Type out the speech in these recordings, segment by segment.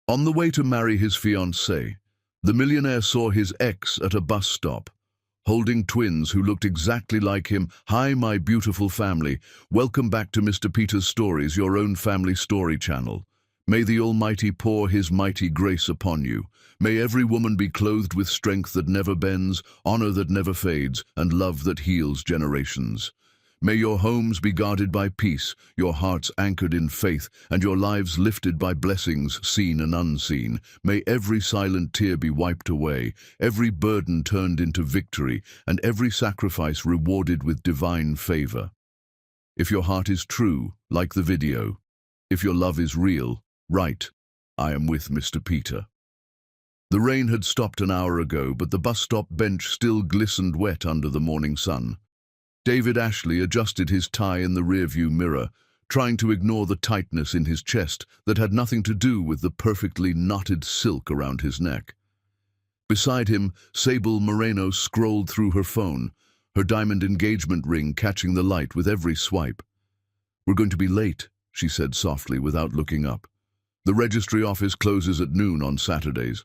On the way to marry his fiancée, the millionaire saw his ex at a bus stop, holding twins who looked exactly like him. "Hi, my beautiful family. Welcome back to Mr. Peter's Stories, your own family story channel. May the Almighty pour His mighty grace upon you. May every woman be clothed with strength that never bends, honor that never fades, and love that heals generations. May your homes be guarded by peace, your hearts anchored in faith, and your lives lifted by blessings seen and unseen. May every silent tear be wiped away, every burden turned into victory, and every sacrifice rewarded with divine favor. If your heart is true, like the video. If your love is real, write, 'I am with Mr. Peter.'" The rain had stopped an hour ago, but the bus stop bench still glistened wet under the morning sun. David Ashley adjusted his tie in the rearview mirror, trying to ignore the tightness in his chest that had nothing to do with the perfectly knotted silk around his neck. Beside him, Sable Moreno scrolled through her phone, her diamond engagement ring catching the light with every swipe. "We're going to be late," she said softly without looking up. "The registry office closes at noon on Saturdays."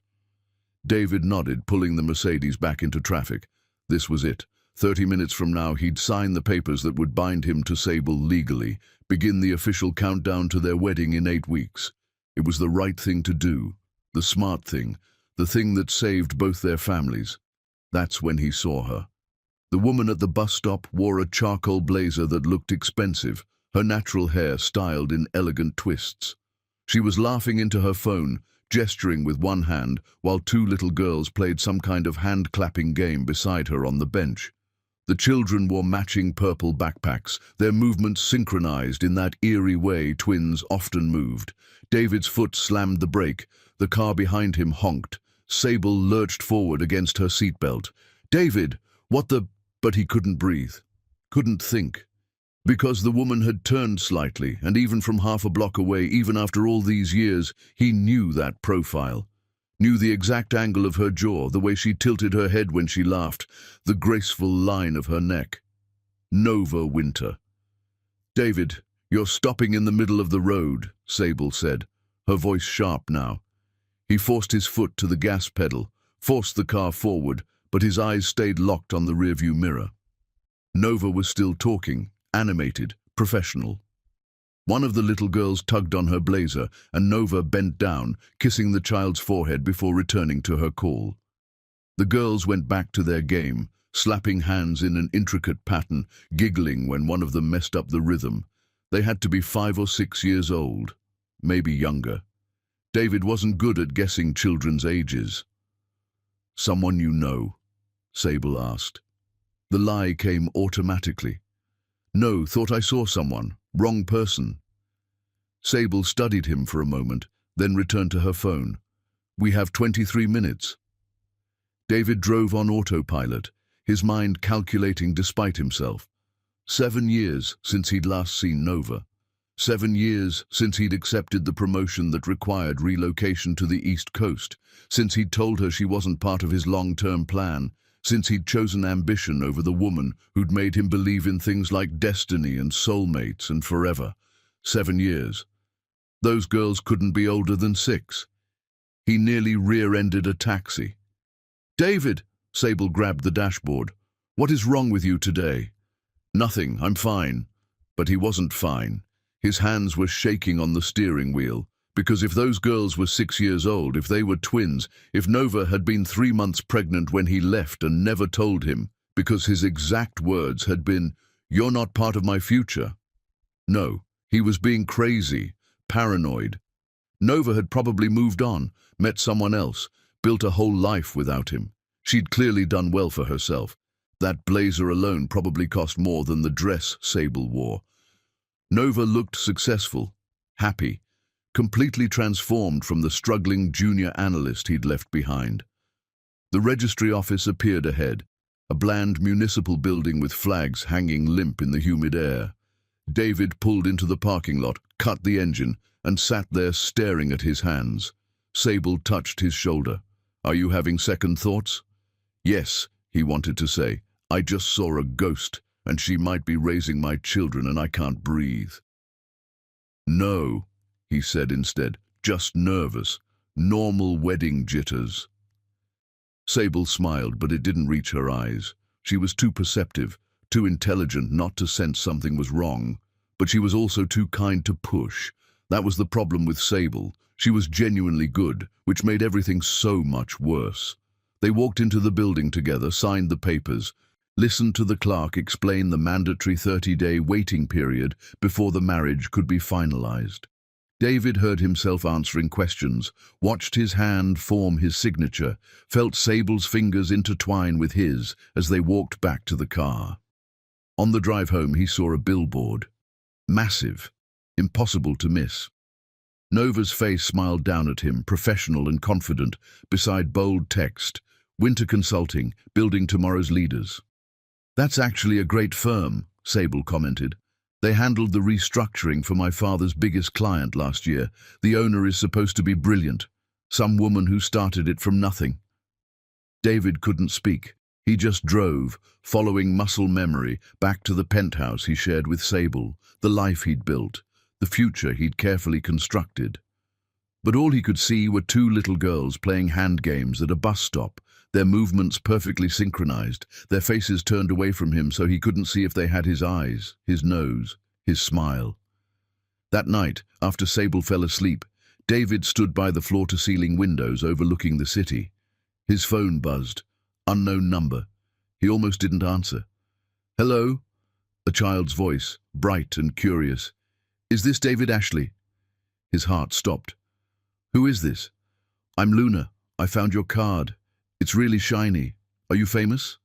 David nodded, pulling the Mercedes back into traffic. This was it. 30 minutes from now, he'd sign the papers that would bind him to Sable legally, begin the official countdown to their wedding in 8 weeks. It was the right thing to do, the smart thing, the thing that saved both their families. That's when he saw her. The woman at the bus stop wore a charcoal blazer that looked expensive, her natural hair styled in elegant twists. She was laughing into her phone, gesturing with one hand, while 2 little girls played some kind of hand-clapping game beside her on the bench. The children wore matching purple backpacks, their movements synchronized in that eerie way twins often moved. David's foot slammed the brake. The car behind him honked. Sable lurched forward against her seatbelt. "David, what the—" But he couldn't breathe, couldn't think. Because the woman had turned slightly, and even from half a block away, even after all these years, he knew that profile. Knew the exact angle of her jaw, the way she tilted her head when she laughed, the graceful line of her neck. Nova Winter. "David, you're stopping in the middle of the road," Sable said, her voice sharp now. He forced his foot to the gas pedal, forced the car forward, but his eyes stayed locked on the rearview mirror. Nova was still talking, animated, professional. One of the little girls tugged on her blazer, and Nova bent down, kissing the child's forehead before returning to her call. The girls went back to their game, slapping hands in an intricate pattern, giggling when one of them messed up the rhythm. They had to be 5 or 6 years old, maybe younger. David wasn't good at guessing children's ages. "Someone you know?" Sable asked. The lie came automatically. "No, thought I saw someone. Wrong person." Sable studied him for a moment, then returned to her phone. "We have 23 minutes. David drove on autopilot, his mind calculating despite himself. 7 years since he'd last seen Nova. 7 years since he'd accepted the promotion that required relocation to the East Coast, since he'd told her she wasn't part of his long-term plan, since he'd chosen ambition over the woman who'd made him believe in things like destiny and soulmates and forever. 7 years. Those girls couldn't be older than 6. He nearly rear-ended a taxi. "David!" Sable grabbed the dashboard. "What is wrong with you today?" "Nothing, I'm fine." But he wasn't fine. His hands were shaking on the steering wheel. Because if those girls were 6 years old, if they were twins, if Nova had been 3 months pregnant when he left and never told him, because his exact words had been, "You're not part of my future." No, he was being crazy, paranoid. Nova had probably moved on, met someone else, built a whole life without him. She'd clearly done well for herself. That blazer alone probably cost more than the dress Sable wore. Nova looked successful, happy, completely transformed from the struggling junior analyst he'd left behind. The registry office appeared ahead, a bland municipal building with flags hanging limp in the humid air. David pulled into the parking lot, cut the engine, and sat there staring at his hands. Sable touched his shoulder. "Are you having second thoughts?" "Yes," he wanted to say. "I just saw a ghost, and she might be raising my children, and I can't breathe." "No," he said instead, "just nervous. Normal wedding jitters. Sable smiled, but it didn't reach her eyes. She was too perceptive, too intelligent not to sense something was wrong, but she was also too kind to push. That was the problem with Sable. She was genuinely good, which made everything so much worse. They walked into the building together, signed the papers, listened to the clerk explain the mandatory 30-day waiting period before the marriage could be finalized. David heard himself answering questions, watched his hand form his signature, felt Sable's fingers intertwine with his as they walked back to the car. On the drive home, he saw a billboard. Massive, impossible to miss. Nova's face smiled down at him, professional and confident, beside bold text, Winter Consulting, building tomorrow's leaders. "That's actually a great firm," Sable commented. "They handled the restructuring for my father's biggest client last year. The owner is supposed to be brilliant. Some woman who started it from nothing." David couldn't speak. He just drove, following muscle memory, back to the penthouse he shared with Sable, the life he'd built, the future he'd carefully constructed. But all he could see were two little girls playing hand games at a bus stop, their movements perfectly synchronized, their faces turned away from him so he couldn't see if they had his eyes, his nose, his smile. That night, after Sable fell asleep, David stood by the floor-to-ceiling windows overlooking the city. His phone buzzed. Unknown number. He almost didn't answer. "Hello?" A child's voice, bright and curious. "Is this David Ashley?" His heart stopped. "Who is this?" "I'm Luna. I found your card. It's really shiny. Are you famous?"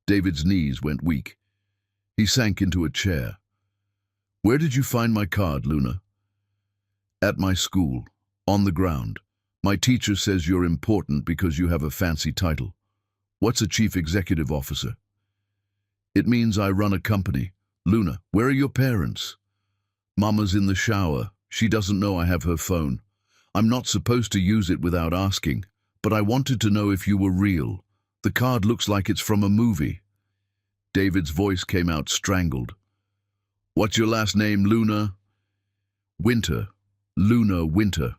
David's knees went weak. He sank into a chair. "Where did you find my card, Luna?" "At my school. On the ground. My teacher says you're important because you have a fancy title." "What's a chief executive officer?" "It means I run a company." "Luna, where are your parents?" "Mama's in the shower. She doesn't know I have her phone. I'm not supposed to use it without asking, but I wanted to know if you were real. The card looks like it's from a movie." David's voice came out strangled. "What's your last name, Luna?" "Winter. Luna Winter.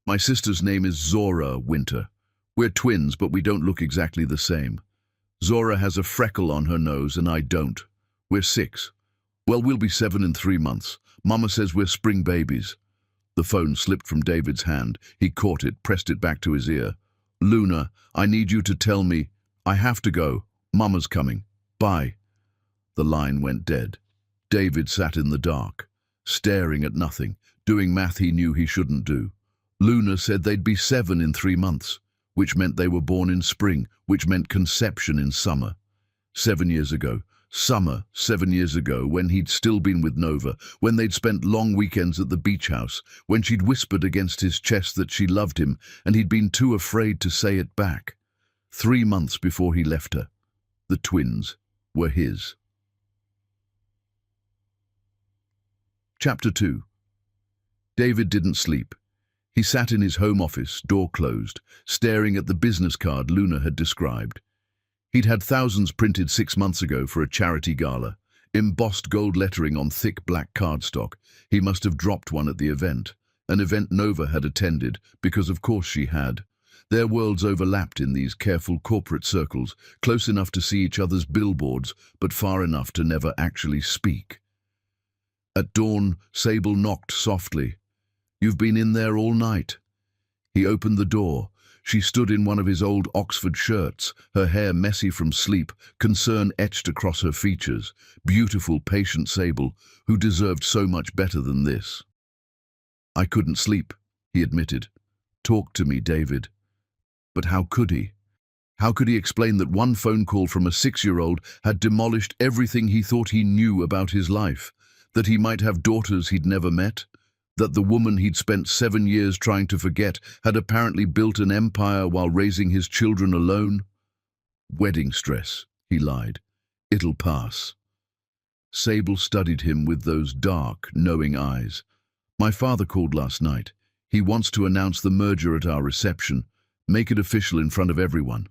My sister's name is Zora Winter. We're twins, but we don't look exactly the same. Zora has a freckle on her nose and I don't. We're 6. Well, we'll be 7 in 3 months. Mama says we're spring babies." The phone slipped from David's hand. He caught it, pressed it back to his ear. "Luna, I need you to tell me. I have to go. Mama's coming. Bye." The line went dead. David sat in the dark, staring at nothing, doing math he knew he shouldn't do. Luna said they'd be 7 in 3 months. Which meant they were born in spring, which meant conception in summer. 7 years ago, summer 7 years ago, when he'd still been with Nova, when they'd spent long weekends at the beach house, when she'd whispered against his chest that she loved him and he'd been too afraid to say it back. 3 months before he left her. The twins were his. Chapter 2. David didn't sleep. He sat in his home office, door closed, staring at the business card Luna had described. He'd had thousands printed 6 months ago for a charity gala, embossed gold lettering on thick black cardstock. He must have dropped one at the event, an event Nova had attended, because of course she had. Their worlds overlapped in these careful corporate circles, close enough to see each other's billboards, but far enough to never actually speak. At dawn, Sable knocked softly. "You've been in there all night." He opened the door. She stood in one of his old Oxford shirts, her hair messy from sleep, concern etched across her features. Beautiful, patient Sable, who deserved so much better than this. "I couldn't sleep," he admitted. "Talk to me, David." But how could he? How could he explain that one phone call from a 6-year-old had demolished everything he thought he knew about his life? That he might have daughters he'd never met? That the woman he'd spent 7 years trying to forget had apparently built an empire while raising his children alone? "Wedding stress," he lied. "It'll pass." Sable studied him with those dark, knowing eyes. "My father called last night. He wants to announce the merger at our reception, make it official in front of everyone."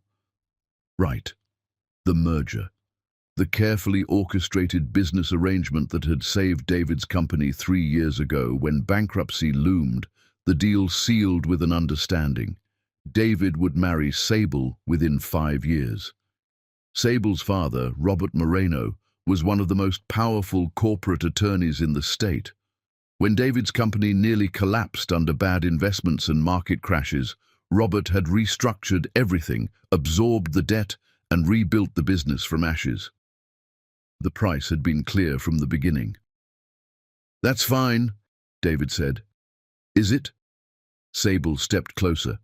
Right. The merger. The carefully orchestrated business arrangement that had saved David's company 3 years ago when bankruptcy loomed, The deal sealed with an understanding. David would marry Sable within 5 years. Sable's father, Robert Moreno, was one of the most powerful corporate attorneys in the state. When David's company nearly collapsed under bad investments and market crashes, Robert had restructured everything, absorbed the debt, and rebuilt the business from ashes. The price had been clear from the beginning. "That's fine," David said. "Is it?" Sable stepped closer.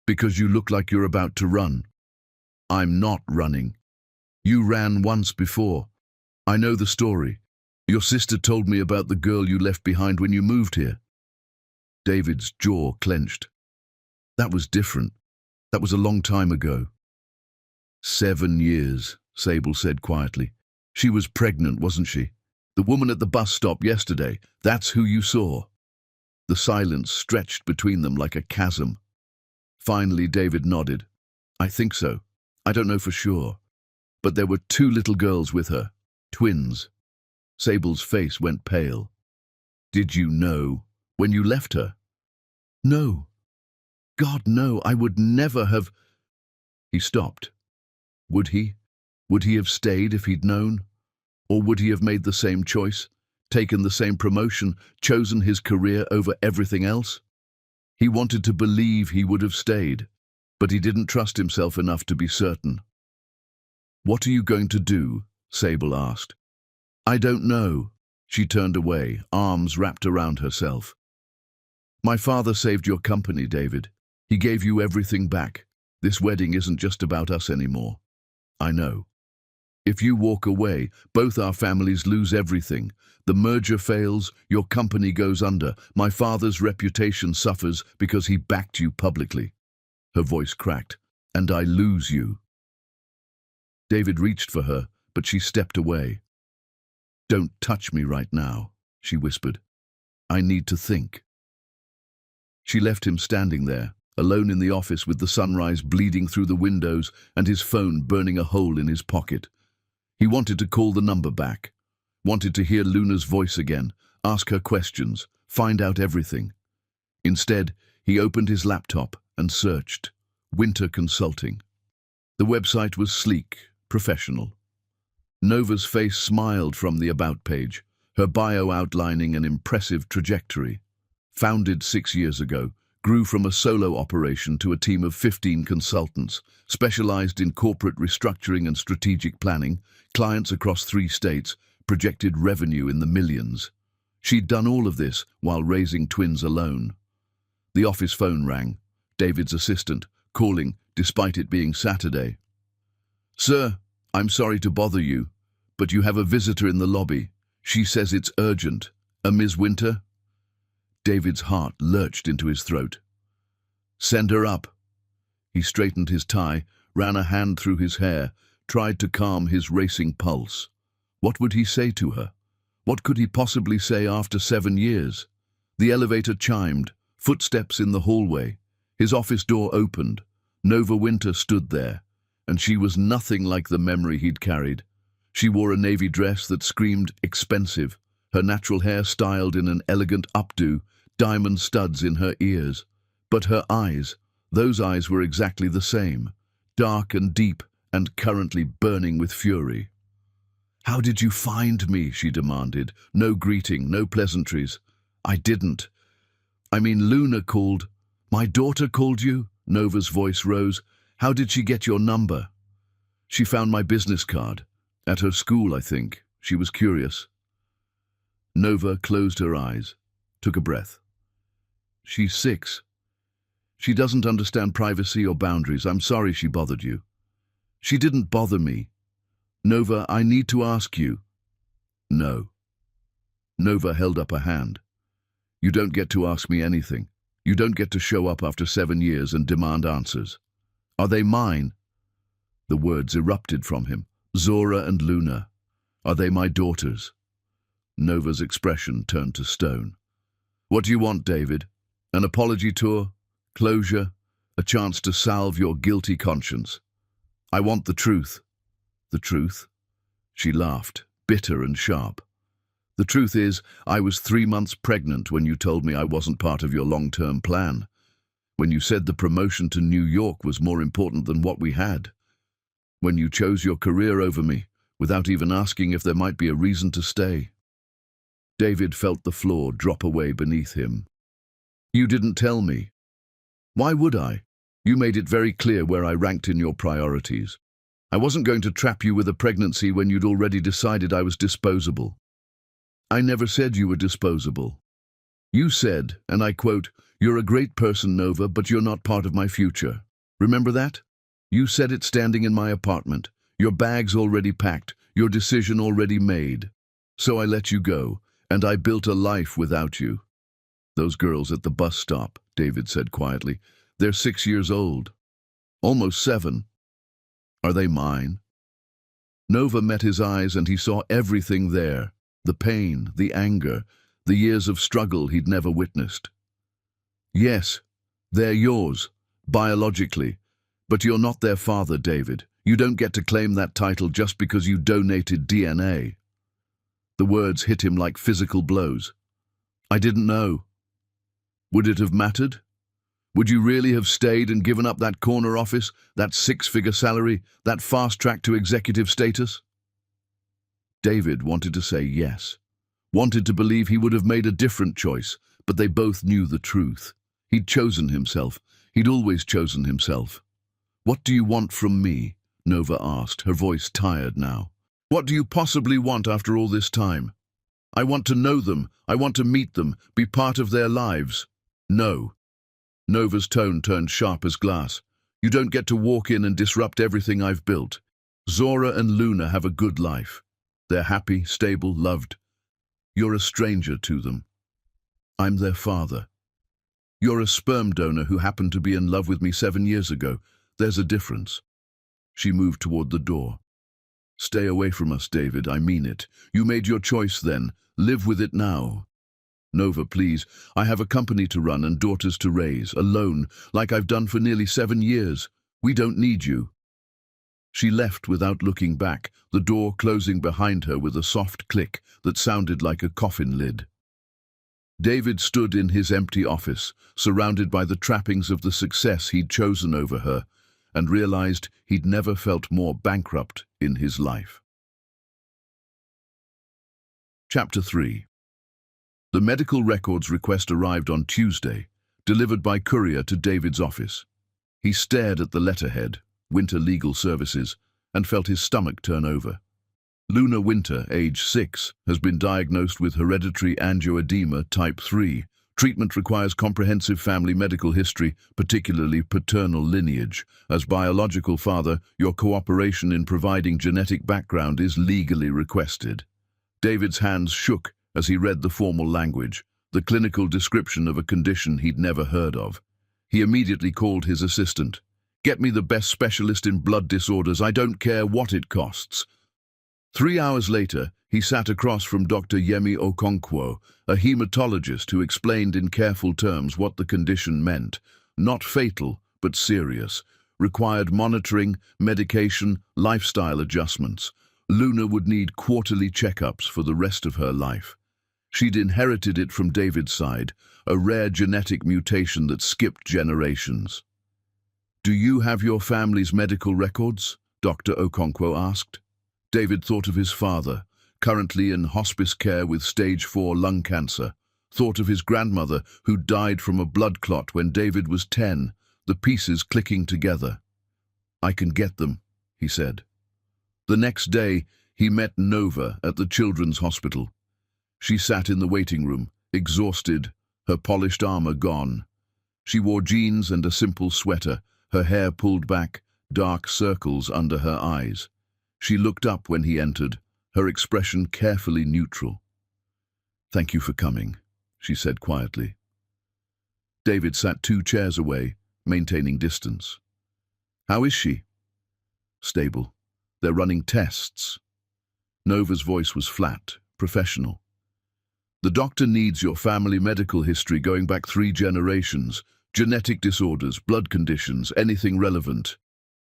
"Because you look like you're about to run." "I'm not running. You ran once before. I know the story. Your sister told me about the girl you left behind when you moved here." David's jaw clenched. "That was different. That was a long time ago." 7 years, Sable said quietly. "She was pregnant, wasn't she? The woman at the bus stop yesterday, that's who you saw." The silence stretched between them like a chasm. Finally, David nodded. "I think so. I don't know for sure. But there were 2 little girls with her. Twins." Sable's face went pale. "Did you know when you left her?" "No. God, no. I would never have—" He stopped. Would he? Would he have stayed if he'd known? Or would he have made the same choice, taken the same promotion, chosen his career over everything else? He wanted to believe he would have stayed, but he didn't trust himself enough to be certain. "What are you going to do?" Sable asked. "I don't know." She turned away, arms wrapped around herself. "My father saved your company, David. He gave you everything back. This wedding isn't just about us anymore." "I know. If you walk away, both our families lose everything. The merger fails, your company goes under. My father's reputation suffers because he backed you publicly." Her voice cracked. "And I lose you." David reached for her, but she stepped away. "Don't touch me right now," she whispered. "I need to think." She left him standing there, alone in the office with the sunrise bleeding through the windows and his phone burning a hole in his pocket. He wanted to call the number back, wanted to hear Luna's voice again, ask her questions, find out everything. Instead, he opened his laptop and searched Winter Consulting. The website was sleek, professional. Nova's face smiled from the About page, her bio outlining an impressive trajectory. Founded 6 years ago, grew from a solo operation to a team of 15 consultants, specialized in corporate restructuring and strategic planning, clients across 3 states, projected revenue in the millions. She'd done all of this while raising twins alone. The office phone rang. David's assistant, calling despite it being Saturday. "Sir, I'm sorry to bother you, but you have a visitor in the lobby. She says it's urgent. A Ms. Winter?" David's heart lurched into his throat. "Send her up." He straightened his tie, ran a hand through his hair, tried to calm his racing pulse. What would he say to her? What could he possibly say after 7 years? The elevator chimed, footsteps in the hallway. His office door opened. Nova Winter stood there, and she was nothing like the memory he'd carried. She wore a navy dress that screamed expensive, her natural hair styled in an elegant updo, diamond studs in her ears. But her eyes, those eyes were exactly the same, dark and deep and currently burning with fury. "How did you find me?" she demanded. No greeting, no pleasantries. "I didn't. I mean, Luna called." "My daughter called you?" Nova's voice rose. "How did she get your number?" "She found my business card. At her school, I think. She was curious." Nova closed her eyes, took a breath. "She's 6. She doesn't understand privacy or boundaries. I'm sorry she bothered you." "She didn't bother me. Nova, I need to ask you." "No." Nova held up a hand. "You don't get to ask me anything. You don't get to show up after 7 years and demand answers." "Are they mine?" The words erupted from him. "Zora and Luna. Are they my daughters?" Nova's expression turned to stone. "What do you want, David? An apology tour? Closure? A chance to salve your guilty conscience?" "I want the truth." "The truth?" She laughed, bitter and sharp. The truth is, I was 3 months pregnant when you told me I wasn't part of your long-term plan. When you said the promotion to New York was more important than what we had. When you chose your career over me, without even asking if there might be a reason to stay. David felt the floor drop away beneath him. You didn't tell me. Why would I? You made it very clear where I ranked in your priorities. I wasn't going to trap you with a pregnancy when you'd already decided I was disposable. I never said you were disposable. You said, and I quote, "You're a great person, Nova, but you're not part of my future." Remember that? You said it standing in my apartment. Your bags already packed, your decision already made. So I let you go, and I built a life without you. Those girls at the bus stop, David said quietly. They're 6 years old. Almost 7. Are they mine? Nova met his eyes and he saw everything there. The pain, the anger, the years of struggle he'd never witnessed. Yes, they're yours, biologically, but you're not their father, David. You don't get to claim that title just because you donated DNA. The words hit him like physical blows. I didn't know. Would it have mattered? Would you really have stayed and given up that corner office, that 6-figure salary, that fast track to executive status? David wanted to say yes, wanted to believe he would have made a different choice, but they both knew the truth. He'd chosen himself. He'd always chosen himself. What do you want from me? Nova asked, her voice tired now. What do you possibly want after all this time? I want to know them. I want to meet them, be part of their lives. No. Nova's tone turned sharp as glass. You don't get to walk in and disrupt everything I've built. Zora and Luna have a good life. They're happy, stable, loved. You're a stranger to them. I'm their father. You're a sperm donor who happened to be in love with me 7 years ago. There's a difference. She moved toward the door. Stay away from us, David, I mean it. You made your choice then. Live with it now. Nova, please. I have a company to run and daughters to raise, alone, like I've done for nearly 7 years. We don't need you. She left without looking back, the door closing behind her with a soft click that sounded like a coffin lid. David stood in his empty office, surrounded by the trappings of the success he'd chosen over her, and realized he'd never felt more bankrupt in his life. Chapter 3. The medical records request arrived on Tuesday, delivered by courier to David's office. He stared at the letterhead, Winter Legal Services, and felt his stomach turn over. Luna Winter, age 6, has been diagnosed with hereditary angioedema type 3. Treatment requires comprehensive family medical history, particularly paternal lineage. As biological father, your cooperation in providing genetic background is legally requested. David's hands shook as he read the formal language, the clinical description of a condition he'd never heard of. He immediately called his assistant. Get me the best specialist in blood disorders. I don't care what it costs. 3 hours later, he sat across from Dr. Yemi Okonkwo, a hematologist who explained in careful terms what the condition meant. Not fatal, but serious. Required monitoring, medication, lifestyle adjustments. Luna would need quarterly checkups for the rest of her life. She'd inherited it from David's side, a rare genetic mutation that skipped generations. Do you have your family's medical records? Dr. Okonkwo asked. David thought of his father, currently in hospice care with stage 4 lung cancer. Thought of his grandmother, who died from a blood clot when David was 10, the pieces clicking together. I can get them, he said. The next day, he met Nova at the children's hospital. She sat in the waiting room, exhausted, her polished armor gone. She wore jeans and a simple sweater, her hair pulled back, dark circles under her eyes. She looked up when he entered, her expression carefully neutral. Thank you for coming, she said quietly. David sat 2 chairs away, maintaining distance. How is she? Stable. They're running tests. Nova's voice was flat, professional. The doctor needs your family medical history going back 3 generations, genetic disorders, blood conditions, anything relevant.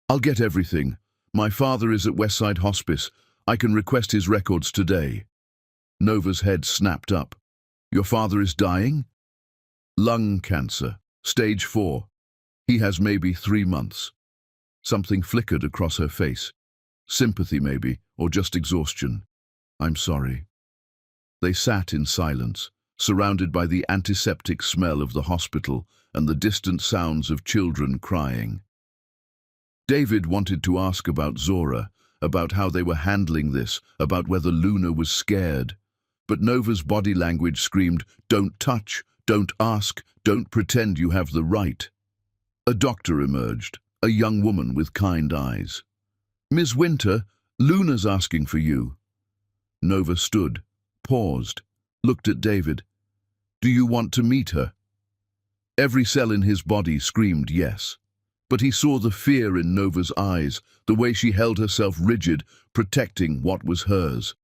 I'll get everything. My father is at Westside Hospice. I can request his records today. Nova's head snapped up. Your father is dying? Lung cancer, stage 4. He has maybe 3 months. Something flickered across her face. Sympathy maybe, or just exhaustion. I'm sorry. They sat in silence, surrounded by the antiseptic smell of the hospital and the distant sounds of children crying. David wanted to ask about Zora, about how they were handling this, about whether Luna was scared. But Nova's body language screamed, don't touch, don't ask, don't pretend you have the right. A doctor emerged, a young woman with kind eyes. Ms. Winter, Luna's asking for you. Nova stood, paused, looked at David. Do you want to meet her? Every cell in his body screamed yes. But he saw the fear in Nova's eyes, the way she held herself rigid, protecting what was hers.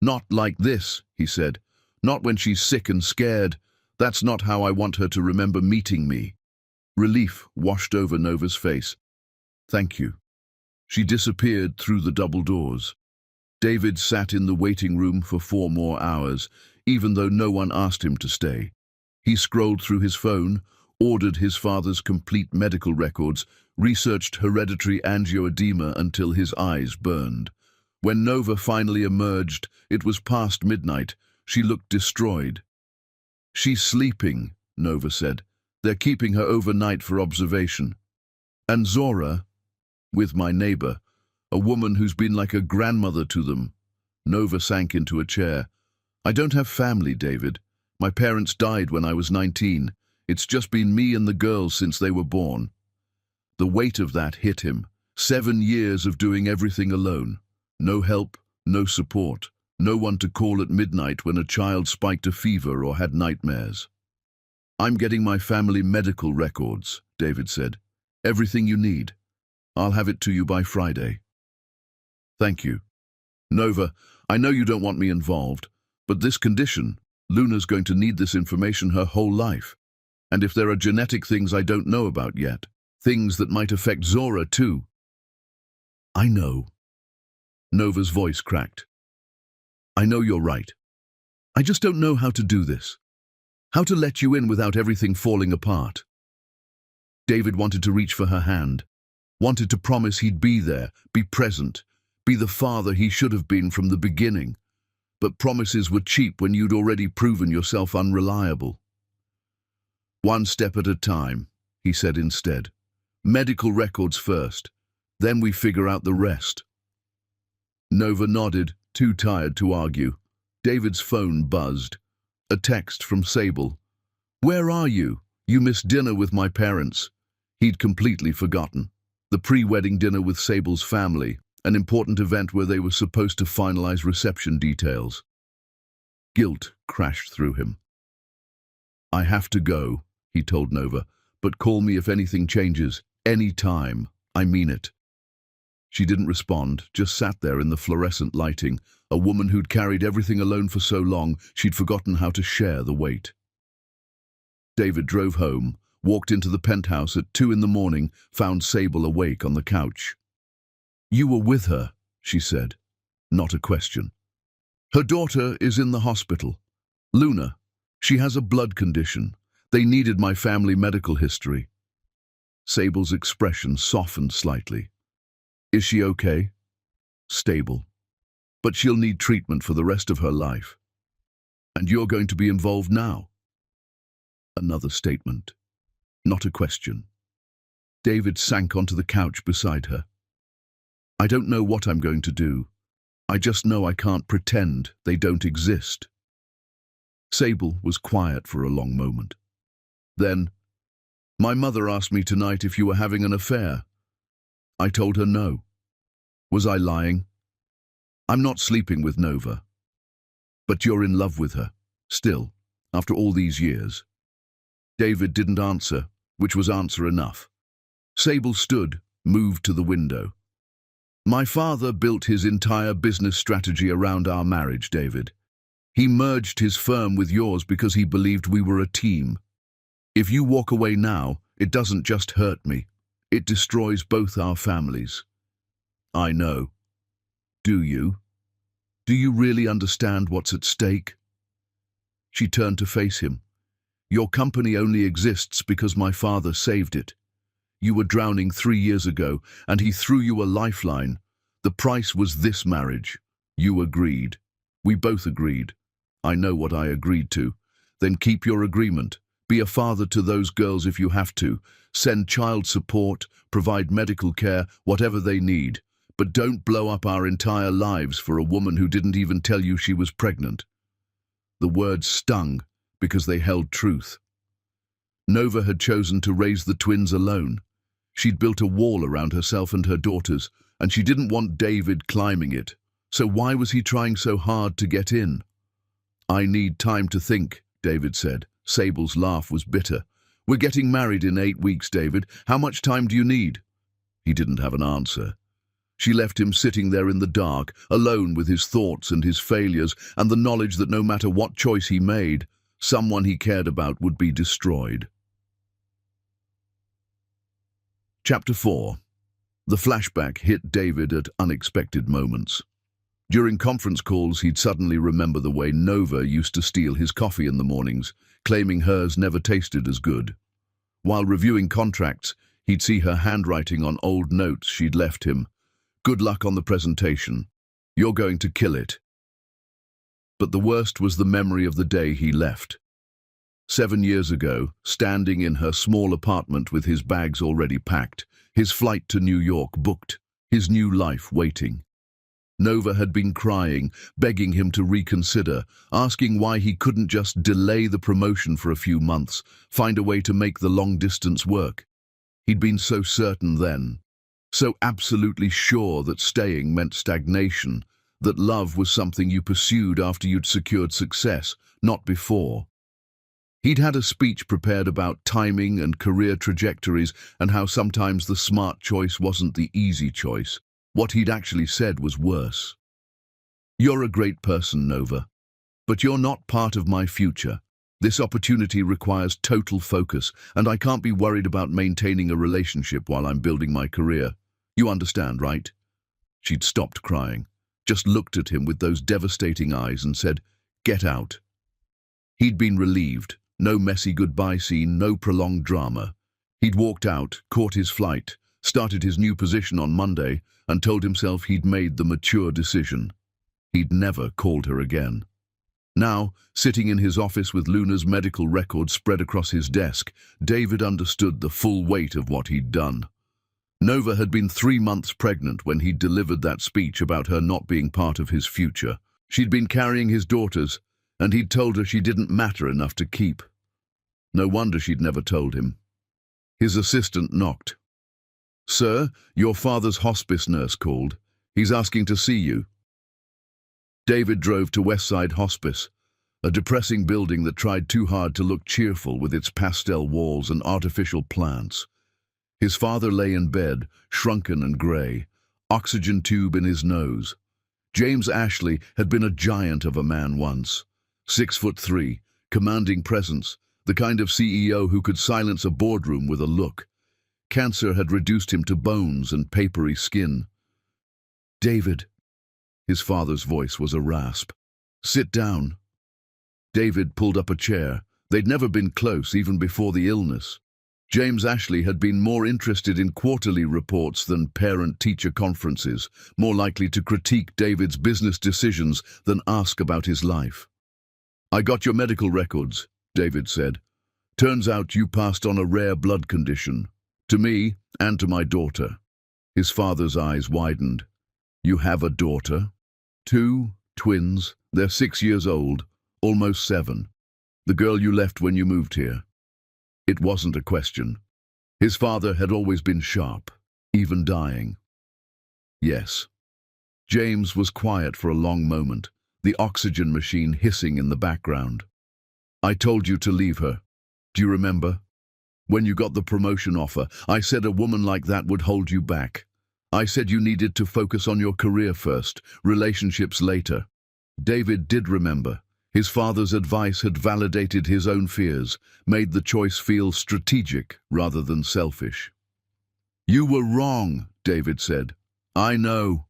Not like this, he said. Not when she's sick and scared. That's not how I want her to remember meeting me. Relief washed over Nova's face. Thank you. She disappeared through the double doors. David sat in the waiting room for 4 more hours, even though no one asked him to stay. He scrolled through his phone, ordered his father's complete medical records, researched hereditary angioedema until his eyes burned. When Nova finally emerged, it was past midnight. She looked destroyed. She's sleeping, Nova said. They're keeping her overnight for observation. And Zora, with my neighbor, a woman who's been like a grandmother to them. Nova sank into a chair. I don't have family, David. My parents died when I was 19. It's just been me and the girls since they were born. The weight of that hit him. 7 years of doing everything alone. No help, no support, no one to call at midnight when a child spiked a fever or had nightmares. I'm getting my family medical records, David said. Everything you need. I'll have it to you by Friday. Thank you. Nova, I know you don't want me involved, but this condition, Luna's going to need this information her whole life. And if there are genetic things I don't know about yet, things that might affect Zora too. I know. Nova's voice cracked. I know you're right. I just don't know how to do this. How to let you in without everything falling apart. David wanted to reach for her hand, wanted to promise he'd be there, be present, be the father he should have been from the beginning. But promises were cheap when you'd already proven yourself unreliable. One step at a time, he said instead. Medical records first, then we figure out the rest. Nova nodded, too tired to argue. David's phone buzzed. A text from Sable. Where are you? You missed dinner with my parents. He'd completely forgotten. The pre-wedding dinner with Sable's family, an important event where they were supposed to finalize reception details. Guilt crashed through him. I have to go, he told Nova, but call me if anything changes, any time. I mean it. She didn't respond, just sat there in the fluorescent lighting, a woman who'd carried everything alone for so long she'd forgotten how to share the weight. David drove home, walked into the penthouse at 2 in the morning, found Sable awake on the couch. You were with her, she said. Not a question. Her daughter is in the hospital. Luna. She has a blood condition. They needed my family medical history. Sable's expression softened slightly. Is she okay? Stable. But she'll need treatment for the rest of her life. And you're going to be involved now. Another statement. Not a question. David sank onto the couch beside her. I don't know what I'm going to do. I just know I can't pretend they don't exist. Sable was quiet for a long moment. Then, my mother asked me tonight if you were having an affair. I told her no. Was I lying? I'm not sleeping with Nova. But you're in love with her, still, after all these years. David didn't answer, which was answer enough. Sable stood, moved to the window. My father built his entire business strategy around our marriage, David. He merged his firm with yours because he believed we were a team. If you walk away now, it doesn't just hurt me. It destroys both our families. I know. Do you? Do you really understand what's at stake? She turned to face him. Your company only exists because my father saved it. You were drowning 3 years ago, and he threw you a lifeline. The price was this marriage. You agreed. We both agreed. I know what I agreed to. Then keep your agreement. Be a father to those girls if you have to. Send child support, provide medical care, whatever they need. But don't blow up our entire lives for a woman who didn't even tell you she was pregnant. The words stung because they held truth. Nova had chosen to raise the twins alone. She'd built a wall around herself and her daughters, and she didn't want David climbing it. So why was he trying so hard to get in? I need time to think, David said. Sable's laugh was bitter. We're getting married in 8 weeks, David. How much time do you need? He didn't have an answer. She left him sitting there in the dark, alone with his thoughts and his failures, and the knowledge that no matter what choice he made, someone he cared about would be destroyed. Chapter 4. The flashback hit David at unexpected moments. During conference calls, he'd suddenly remember the way Nova used to steal his coffee in the mornings, claiming hers never tasted as good. While reviewing contracts, he'd see her handwriting on old notes she'd left him. Good luck on the presentation. You're going to kill it. But the worst was the memory of the day he left. 7 years ago, standing in her small apartment with his bags already packed, his flight to New York booked, his new life waiting. Nova had been crying, begging him to reconsider, asking why he couldn't just delay the promotion for a few months, find a way to make the long distance work. He'd been so certain then, so absolutely sure that staying meant stagnation, that love was something you pursued after you'd secured success, not before. He'd had a speech prepared about timing and career trajectories and how sometimes the smart choice wasn't the easy choice. What he'd actually said was worse. You're a great person, Nova, but you're not part of my future. This opportunity requires total focus, and I can't be worried about maintaining a relationship while I'm building my career. You understand, right? She'd stopped crying, just looked at him with those devastating eyes and said, "Get out." He'd been relieved. No messy goodbye scene, no prolonged drama. He'd walked out, caught his flight, started his new position on Monday, and told himself he'd made the mature decision. He'd never called her again. Now, sitting in his office with Luna's medical records spread across his desk, David understood the full weight of what he'd done. Nova had been 3 months pregnant when he'd delivered that speech about her not being part of his future. She'd been carrying his daughters, and he'd told her she didn't matter enough to keep. No wonder she'd never told him. His assistant knocked. "Sir, your father's hospice nurse called. He's asking to see you." David drove to Westside Hospice, a depressing building that tried too hard to look cheerful with its pastel walls and artificial plants. His father lay in bed, shrunken and grey, oxygen tube in his nose. James Ashley had been a giant of a man once. 6'3", commanding presence, the kind of CEO who could silence a boardroom with a look. Cancer had reduced him to bones and papery skin. "David." His father's voice was a rasp. "Sit down." David pulled up a chair. They'd never been close, even before the illness. James Ashley had been more interested in quarterly reports than parent-teacher conferences, more likely to critique David's business decisions than ask about his life. "I got your medical records," David said. "Turns out you passed on a rare blood condition. To me, and to my daughter." His father's eyes widened. "You have a daughter?" "2 twins. They're 6 years old, almost 7. The girl you left when you moved here." It wasn't a question. His father had always been sharp, even dying. "Yes." James was quiet for a long moment, the oxygen machine hissing in the background. "I told you to leave her. Do you remember? When you got the promotion offer, I said a woman like that would hold you back. I said you needed to focus on your career first, relationships later." David did remember. His father's advice had validated his own fears, made the choice feel strategic rather than selfish. "You were wrong," David said. "I know."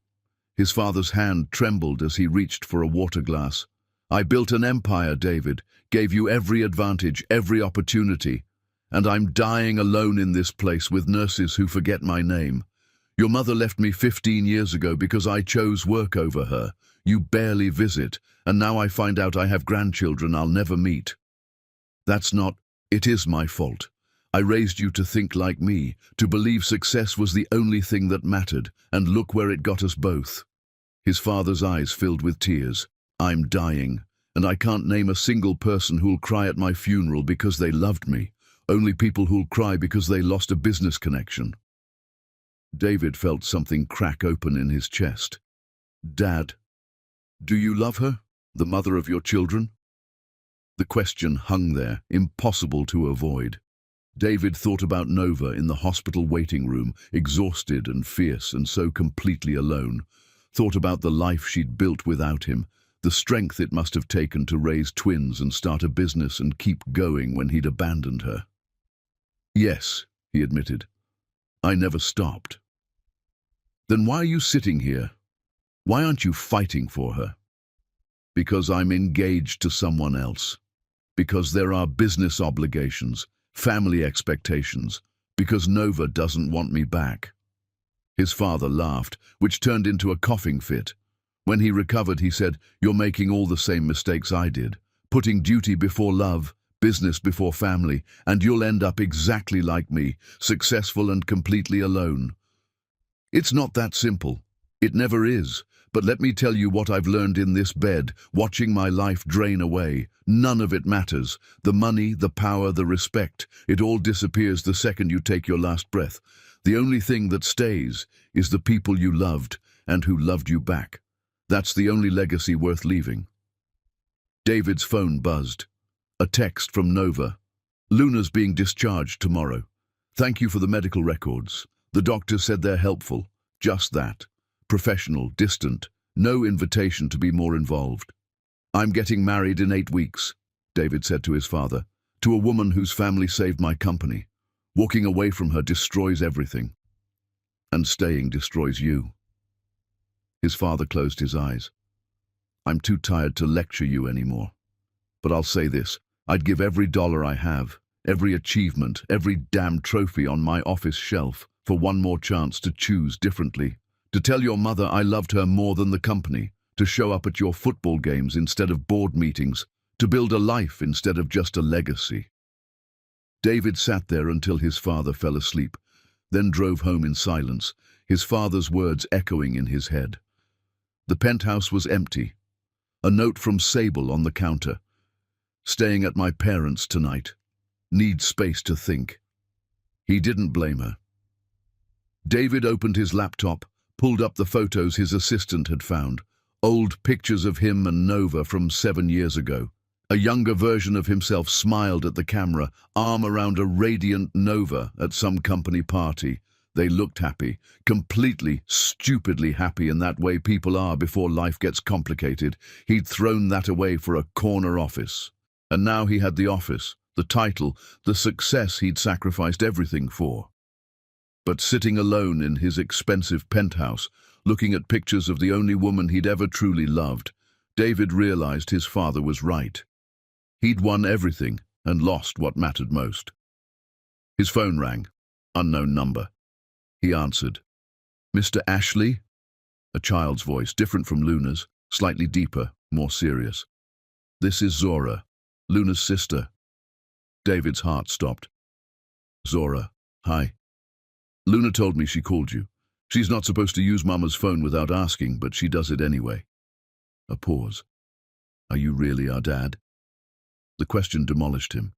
His father's hand trembled as he reached for a water glass. "I built an empire, David, gave you every advantage, every opportunity, and I'm dying alone in this place with nurses who forget my name. Your mother left me 15 years ago because I chose work over her. You barely visit, and now I find out I have grandchildren I'll never meet. It is my fault. I raised you to think like me, to believe success was the only thing that mattered, and look where it got us both." His father's eyes filled with tears. "I'm dying, and I can't name a single person who'll cry at my funeral because they loved me. Only people who'll cry because they lost a business connection." David felt something crack open in his chest. "Dad, do you love her, the mother of your children?" The question hung there, impossible to avoid. David thought about Nova in the hospital waiting room, exhausted and fierce and so completely alone. Thought about the life she'd built without him, the strength it must have taken to raise twins and start a business and keep going when he'd abandoned her. "Yes," he admitted. "I never stopped." "Then why are you sitting here? Why aren't you fighting for her?" "Because I'm engaged to someone else. Because there are business obligations, family expectations, because Nova doesn't want me back." His father laughed, which turned into a coughing fit. When he recovered, he said, "You're making all the same mistakes I did, putting duty before love, business before family, and you'll end up exactly like me, successful and completely alone." "It's not that simple. It never is. But let me tell you what I've learned in this bed, watching my life drain away. None of it matters. The money, the power, the respect, it all disappears the second you take your last breath. The only thing that stays is the people you loved and who loved you back. That's the only legacy worth leaving." David's phone buzzed. A text from Nova. "Luna's being discharged tomorrow. Thank you for the medical records. The doctor said they're helpful. Just that. Professional, distant, no invitation to be more involved." "I'm getting married in 8 weeks, David said to his father, "to a woman whose family saved my company. Walking away from her destroys everything. And staying destroys you." His father closed his eyes. "I'm too tired to lecture you anymore. But I'll say this, I'd give every dollar I have, every achievement, every damn trophy on my office shelf for one more chance to choose differently. To tell your mother I loved her more than the company, to show up at your football games instead of board meetings, to build a life instead of just a legacy." David sat there until his father fell asleep, then drove home in silence, his father's words echoing in his head. The penthouse was empty. A note from Sable on the counter. "Staying at my parents' tonight. Need space to think." He didn't blame her. David opened his laptop, pulled up the photos his assistant had found, old pictures of him and Nova from 7 years ago. A younger version of himself smiled at the camera, arm around a radiant Nova at some company party. They looked happy, completely, stupidly happy in that way people are before life gets complicated. He'd thrown that away for a corner office. And now he had the office, the title, the success he'd sacrificed everything for. But sitting alone in his expensive penthouse, looking at pictures of the only woman he'd ever truly loved, David realized his father was right. He'd won everything and lost what mattered most. His phone rang. Unknown number. He answered. "Mr. Ashley?" A child's voice, different from Luna's, slightly deeper, more serious. "This is Zora, Luna's sister." David's heart stopped. "Zora, hi. Luna told me she called you. She's not supposed to use Mama's phone without asking, but she does it anyway." A pause. "Are you really our dad?" The question demolished him.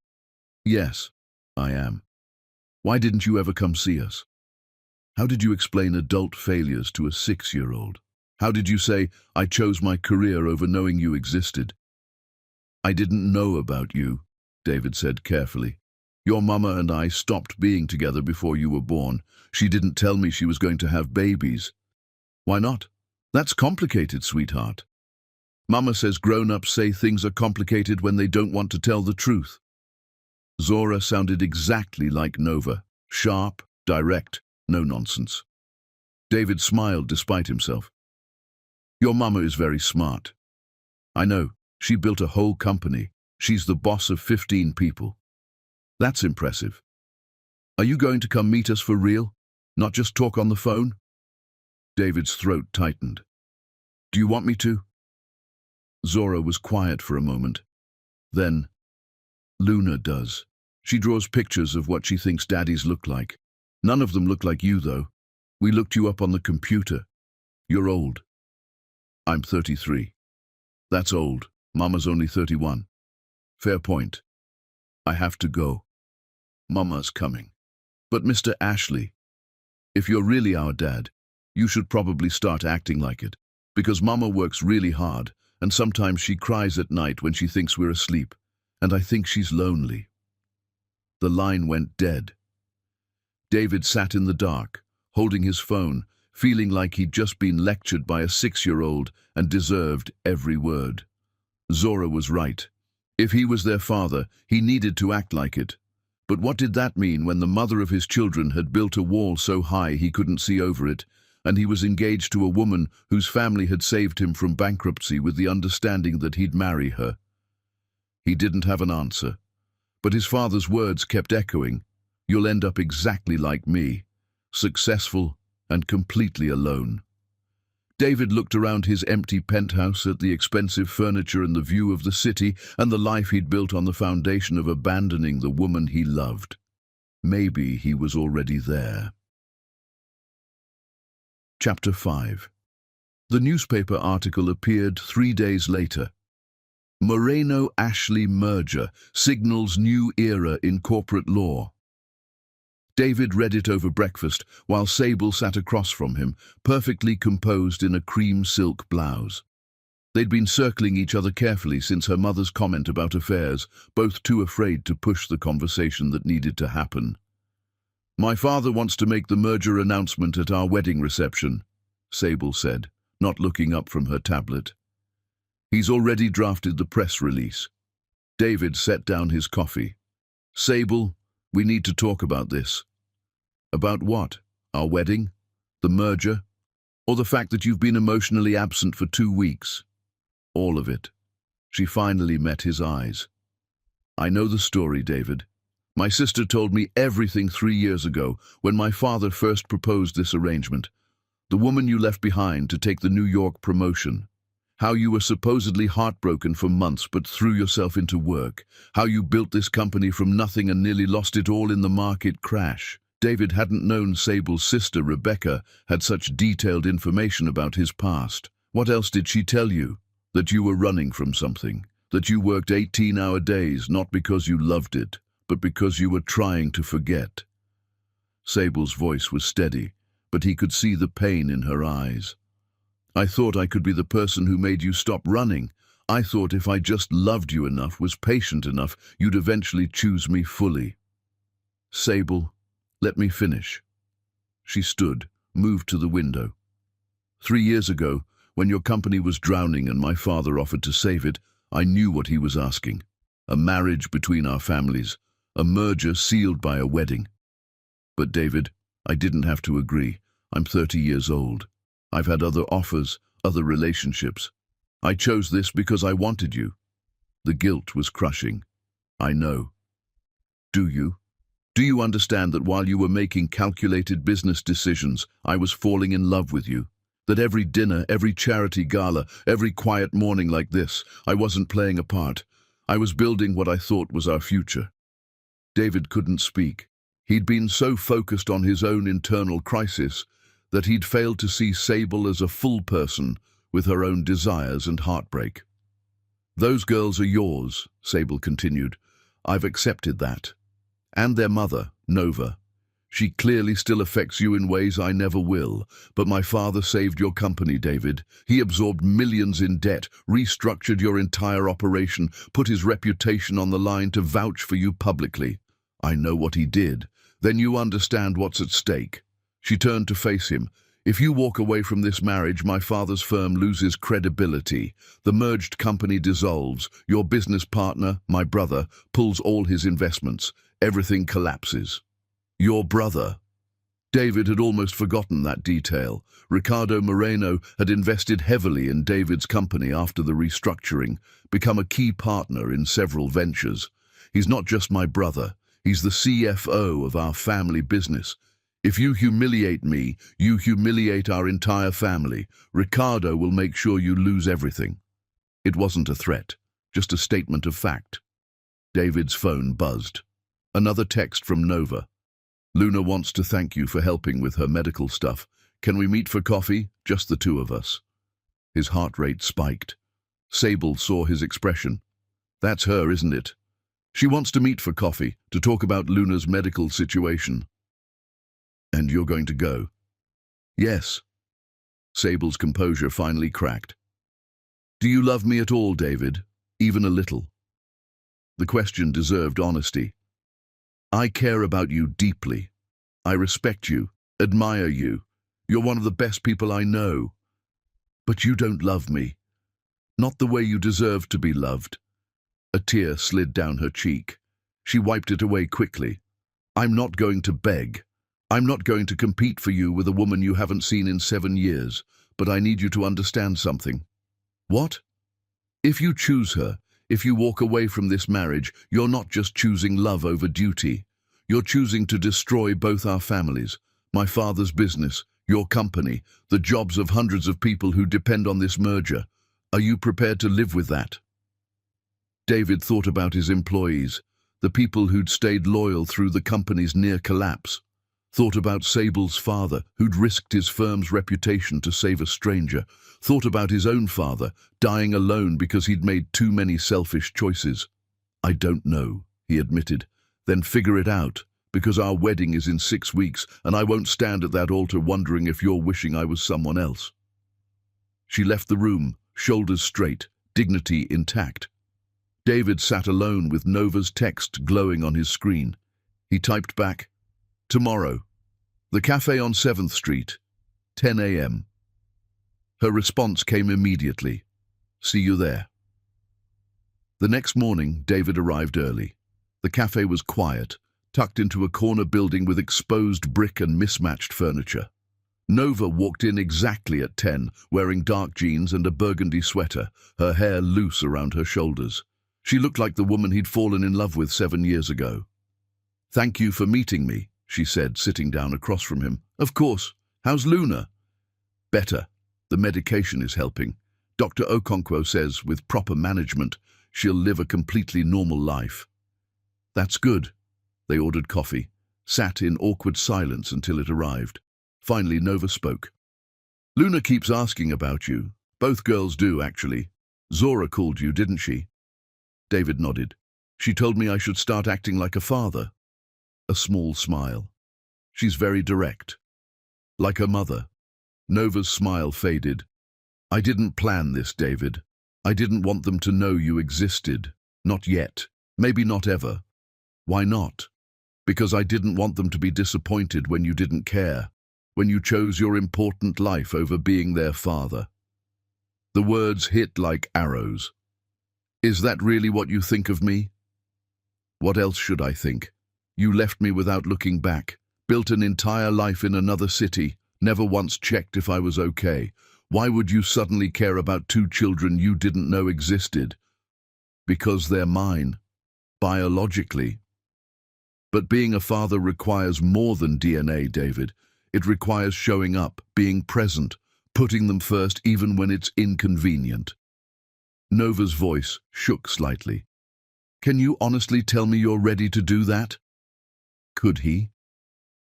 "Yes, I am. Why didn't you ever come see us? How did you explain adult failures to a 6-year-old? How did you say, I chose my career over knowing you existed?" "I didn't know about you," David said carefully. "Your mama and I stopped being together before you were born. She didn't tell me she was going to have babies." "Why not? That's complicated, sweetheart." "Mama says grown-ups say things are complicated when they don't want to tell the truth." Zora sounded exactly like Nova, sharp, direct, no nonsense. David smiled despite himself. Your mama is very smart. I know, she built a whole company. She's the boss of 15 people. That's impressive. Are you going to come meet us for real? Not just talk on the phone? David's throat tightened. Do you want me to? Zora was quiet for a moment. Then, Luna does. She draws pictures of what she thinks daddies look like. None of them look like you, though. We looked you up on the computer. You're old. I'm 33. That's old. Mama's only 31. Fair point. I have to go. Mama's coming. But Mr. Ashley, if you're really our dad, you should probably start acting like it. Because Mama works really hard, and sometimes she cries at night when she thinks we're asleep, and I think she's lonely. The line went dead. David sat in the dark, holding his phone, feeling like he'd just been lectured by a 6-year-old and deserved every word. Zora was right. If he was their father, he needed to act like it. But what did that mean when the mother of his children had built a wall so high he couldn't see over it, and he was engaged to a woman whose family had saved him from bankruptcy with the understanding that he'd marry her? He didn't have an answer, but his father's words kept echoing. You'll end up exactly like me, successful and completely alone. David looked around his empty penthouse at the expensive furniture and the view of the city and the life he'd built on the foundation of abandoning the woman he loved. Maybe he was already there. Chapter 5. The newspaper article appeared 3 days later. Moreno-Ashley merger signals new era in corporate law. David read it over breakfast while Sable sat across from him, perfectly composed in a cream silk blouse. They'd been circling each other carefully since her mother's comment about affairs, both too afraid to push the conversation that needed to happen. My father wants to make the merger announcement at our wedding reception, Sable said, not looking up from her tablet. He's already drafted the press release. David set down his coffee. Sable, we need to talk about this. About what? Our wedding? The merger? Or the fact that you've been emotionally absent for 2 weeks? All of it. She finally met his eyes. I know the story, David. My sister told me everything 3 years ago when my father first proposed this arrangement. The woman you left behind to take the New York promotion. How you were supposedly heartbroken for months but threw yourself into work. How you built this company from nothing and nearly lost it all in the market crash. David hadn't known Sable's sister, Rebecca, had such detailed information about his past. What else did she tell you? That you were running from something. That you worked 18-hour days not because you loved it, but because you were trying to forget. Sable's voice was steady, but he could see the pain in her eyes. I thought I could be the person who made you stop running. I thought if I just loved you enough, was patient enough, you'd eventually choose me fully. Sable, let me finish. She stood, moved to the window. 3 years ago, when your company was drowning and my father offered to save it, I knew what he was asking. A marriage between our families, a merger sealed by a wedding. But David, I didn't have to agree. I'm 30 years old. I've had other offers, other relationships. I chose this because I wanted you. The guilt was crushing. I know. Do you? Do you understand that while you were making calculated business decisions, I was falling in love with you? That every dinner, every charity gala, every quiet morning like this, I wasn't playing a part. I was building what I thought was our future. David couldn't speak. He'd been so focused on his own internal crisis that he'd failed to see Sable as a full person with her own desires and heartbreak. Those girls are yours, Sable continued. I've accepted that. And their mother, Nova. She clearly still affects you in ways I never will. But my father saved your company, David. He absorbed millions in debt, restructured your entire operation, put his reputation on the line to vouch for you publicly. I know what he did. Then you understand what's at stake. She turned to face him. If you walk away from this marriage, my father's firm loses credibility. The merged company dissolves. Your business partner, my brother, pulls all his investments. Everything collapses. Your brother? David had almost forgotten that detail. Ricardo Moreno had invested heavily in David's company after the restructuring, become a key partner in several ventures. He's not just my brother, he's the CFO of our family business. If you humiliate me, you humiliate our entire family. Ricardo will make sure you lose everything. It wasn't a threat, just a statement of fact. David's phone buzzed. Another text from Nova. Luna wants to thank you for helping with her medical stuff. Can we meet for coffee? Just the two of us. His heart rate spiked. Sable saw his expression. That's her, isn't it? She wants to meet for coffee, to talk about Luna's medical situation. And you're going to go? Yes. Sable's composure finally cracked. Do you love me at all, David? Even a little? The question deserved honesty. I care about you deeply. I respect you, admire you. You're one of the best people I know. But you don't love me. Not the way you deserve to be loved. A tear slid down her cheek. She wiped it away quickly. I'm not going to beg. I'm not going to compete for you with a woman you haven't seen in 7 years, but I need you to understand something. What? If you choose her, if you walk away from this marriage, you're not just choosing love over duty. You're choosing to destroy both our families, my father's business, your company, the jobs of hundreds of people who depend on this merger. Are you prepared to live with that? David thought about his employees, the people who'd stayed loyal through the company's near collapse. Thought about Sable's father, who'd risked his firm's reputation to save a stranger. Thought about his own father, dying alone because he'd made too many selfish choices. I don't know, he admitted. Then figure it out, because our wedding is in 6 weeks, and I won't stand at that altar wondering if you're wishing I was someone else. She left the room, shoulders straight, dignity intact. David sat alone with Nova's text glowing on his screen. He typed back, tomorrow, the cafe on 7th Street, 10 a.m. Her response came immediately. See you there. The next morning, David arrived early. The cafe was quiet, tucked into a corner building with exposed brick and mismatched furniture. Nova walked in exactly at 10, wearing dark jeans and a burgundy sweater, her hair loose around her shoulders. She looked like the woman he'd fallen in love with 7 years ago. Thank you for meeting me, she said, sitting down across from him. Of course. How's Luna? Better. The medication is helping. Dr. Okonkwo says, with proper management, she'll live a completely normal life. That's good. They ordered coffee, sat in awkward silence until it arrived. Finally, Nova spoke. Luna keeps asking about you. Both girls do, actually. Zora called you, didn't she? David nodded. She told me I should start acting like a father. A small smile. She's very direct. Like her mother. Nova's smile faded. I didn't plan this, David. I didn't want them to know you existed. Not yet. Maybe not ever. Why not? Because I didn't want them to be disappointed when you didn't care, when you chose your important life over being their father. The words hit like arrows. Is that really what you think of me? What else should I think? You left me without looking back, built an entire life in another city, never once checked if I was okay. Why would you suddenly care about 2 children you didn't know existed? Because they're mine, biologically. But being a father requires more than DNA, David. It requires showing up, being present, putting them first even when it's inconvenient. Nova's voice shook slightly. Can you honestly tell me you're ready to do that? Could he?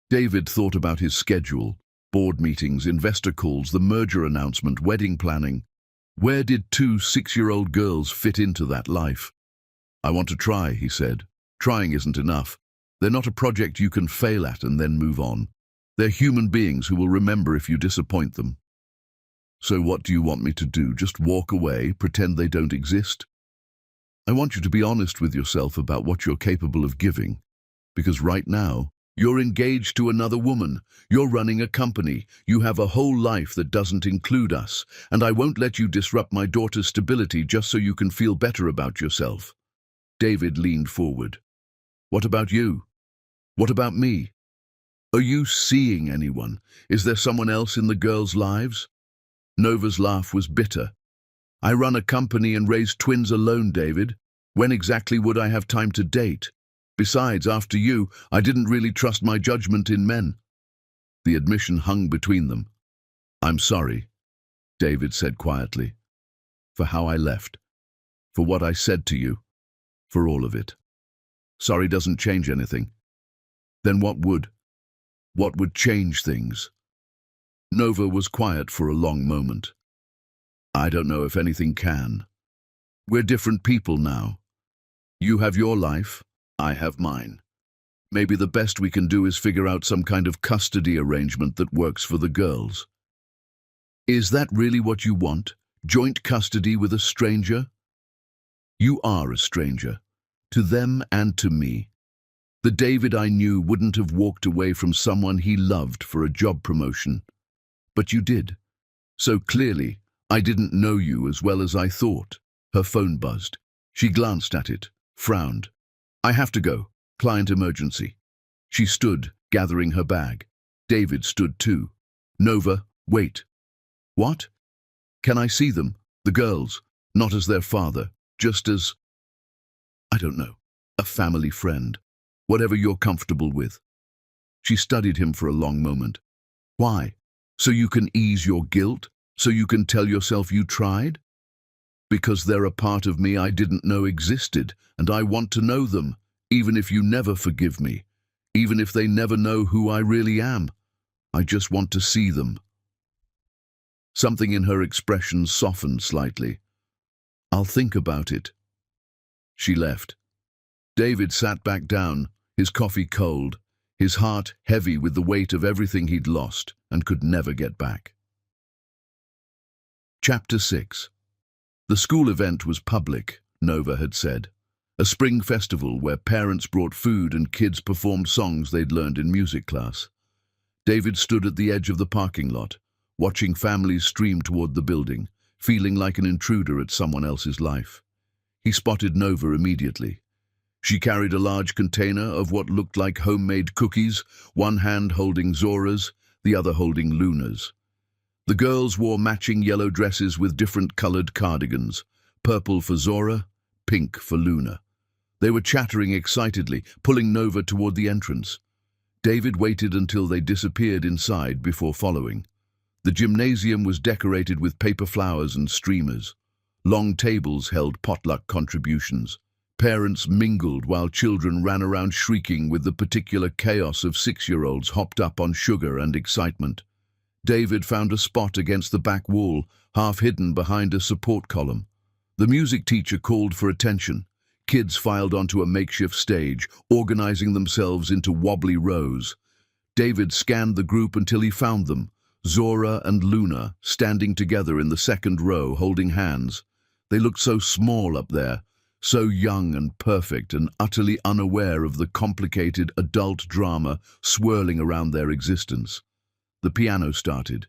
David thought about his schedule, board meetings, investor calls, the merger announcement, wedding planning. Where did 2 6-year-old girls fit into that life? I want to try, he said. Trying isn't enough. They're not a project you can fail at and then move on. They're human beings who will remember if you disappoint them. So what do you want me to do? Just walk away, pretend they don't exist? I want you to be honest with yourself about what you're capable of giving. Because right now, you're engaged to another woman. You're running a company. You have a whole life that doesn't include us. And I won't let you disrupt my daughter's stability just so you can feel better about yourself. David leaned forward. What about you? What about me? Are you seeing anyone? Is there someone else in the girls' lives? Nova's laugh was bitter. I run a company and raise twins alone, David. When exactly would I have time to date? Besides, after you, I didn't really trust my judgment in men. The admission hung between them. I'm sorry, David said quietly, for how I left, for what I said to you, for all of it. Sorry doesn't change anything. Then what would? What would change things? Nova was quiet for a long moment. I don't know if anything can. We're different people now. You have your life, I have mine. Maybe the best we can do is figure out some kind of custody arrangement that works for the girls. Is that really what you want? Joint custody with a stranger? You are a stranger, to them and to me. The David I knew wouldn't have walked away from someone he loved for a job promotion. But you did. So clearly, I didn't know you as well as I thought. Her phone buzzed. She glanced at it, frowned. I have to go. Client emergency. She stood, gathering her bag. David stood too. Nova, wait. What? Can I see them? The girls, not as their father, just as, I don't know, a family friend. Whatever you're comfortable with. She studied him for a long moment. Why? So you can ease your guilt? So you can tell yourself you tried? Because they're a part of me I didn't know existed, and I want to know them, even if you never forgive me, even if they never know who I really am. I just want to see them. Something in her expression softened slightly. I'll think about it. She left. David sat back down, his coffee cold, his heart heavy with the weight of everything he'd lost and could never get back. Chapter 6. The school event was public, Nova had said. A spring festival where parents brought food and kids performed songs they'd learned in music class. David stood at the edge of the parking lot, watching families stream toward the building, feeling like an intruder at someone else's life. He spotted Nova immediately. She carried a large container of what looked like homemade cookies, one hand holding Zora's, the other holding Luna's. The girls wore matching yellow dresses with different colored cardigans, purple for Zora, pink for Luna. They were chattering excitedly, pulling Nova toward the entrance. David waited until they disappeared inside before following. The gymnasium was decorated with paper flowers and streamers. Long tables held potluck contributions. Parents mingled while children ran around shrieking with the particular chaos of 6-year-olds hopped up on sugar and excitement. David found a spot against the back wall, half hidden behind a support column. The music teacher called for attention. Kids filed onto a makeshift stage, organizing themselves into wobbly rows. David scanned the group until he found them, Zora and Luna, standing together in the second row, holding hands. They looked so small up there, so young and perfect and utterly unaware of the complicated adult drama swirling around their existence. The piano started.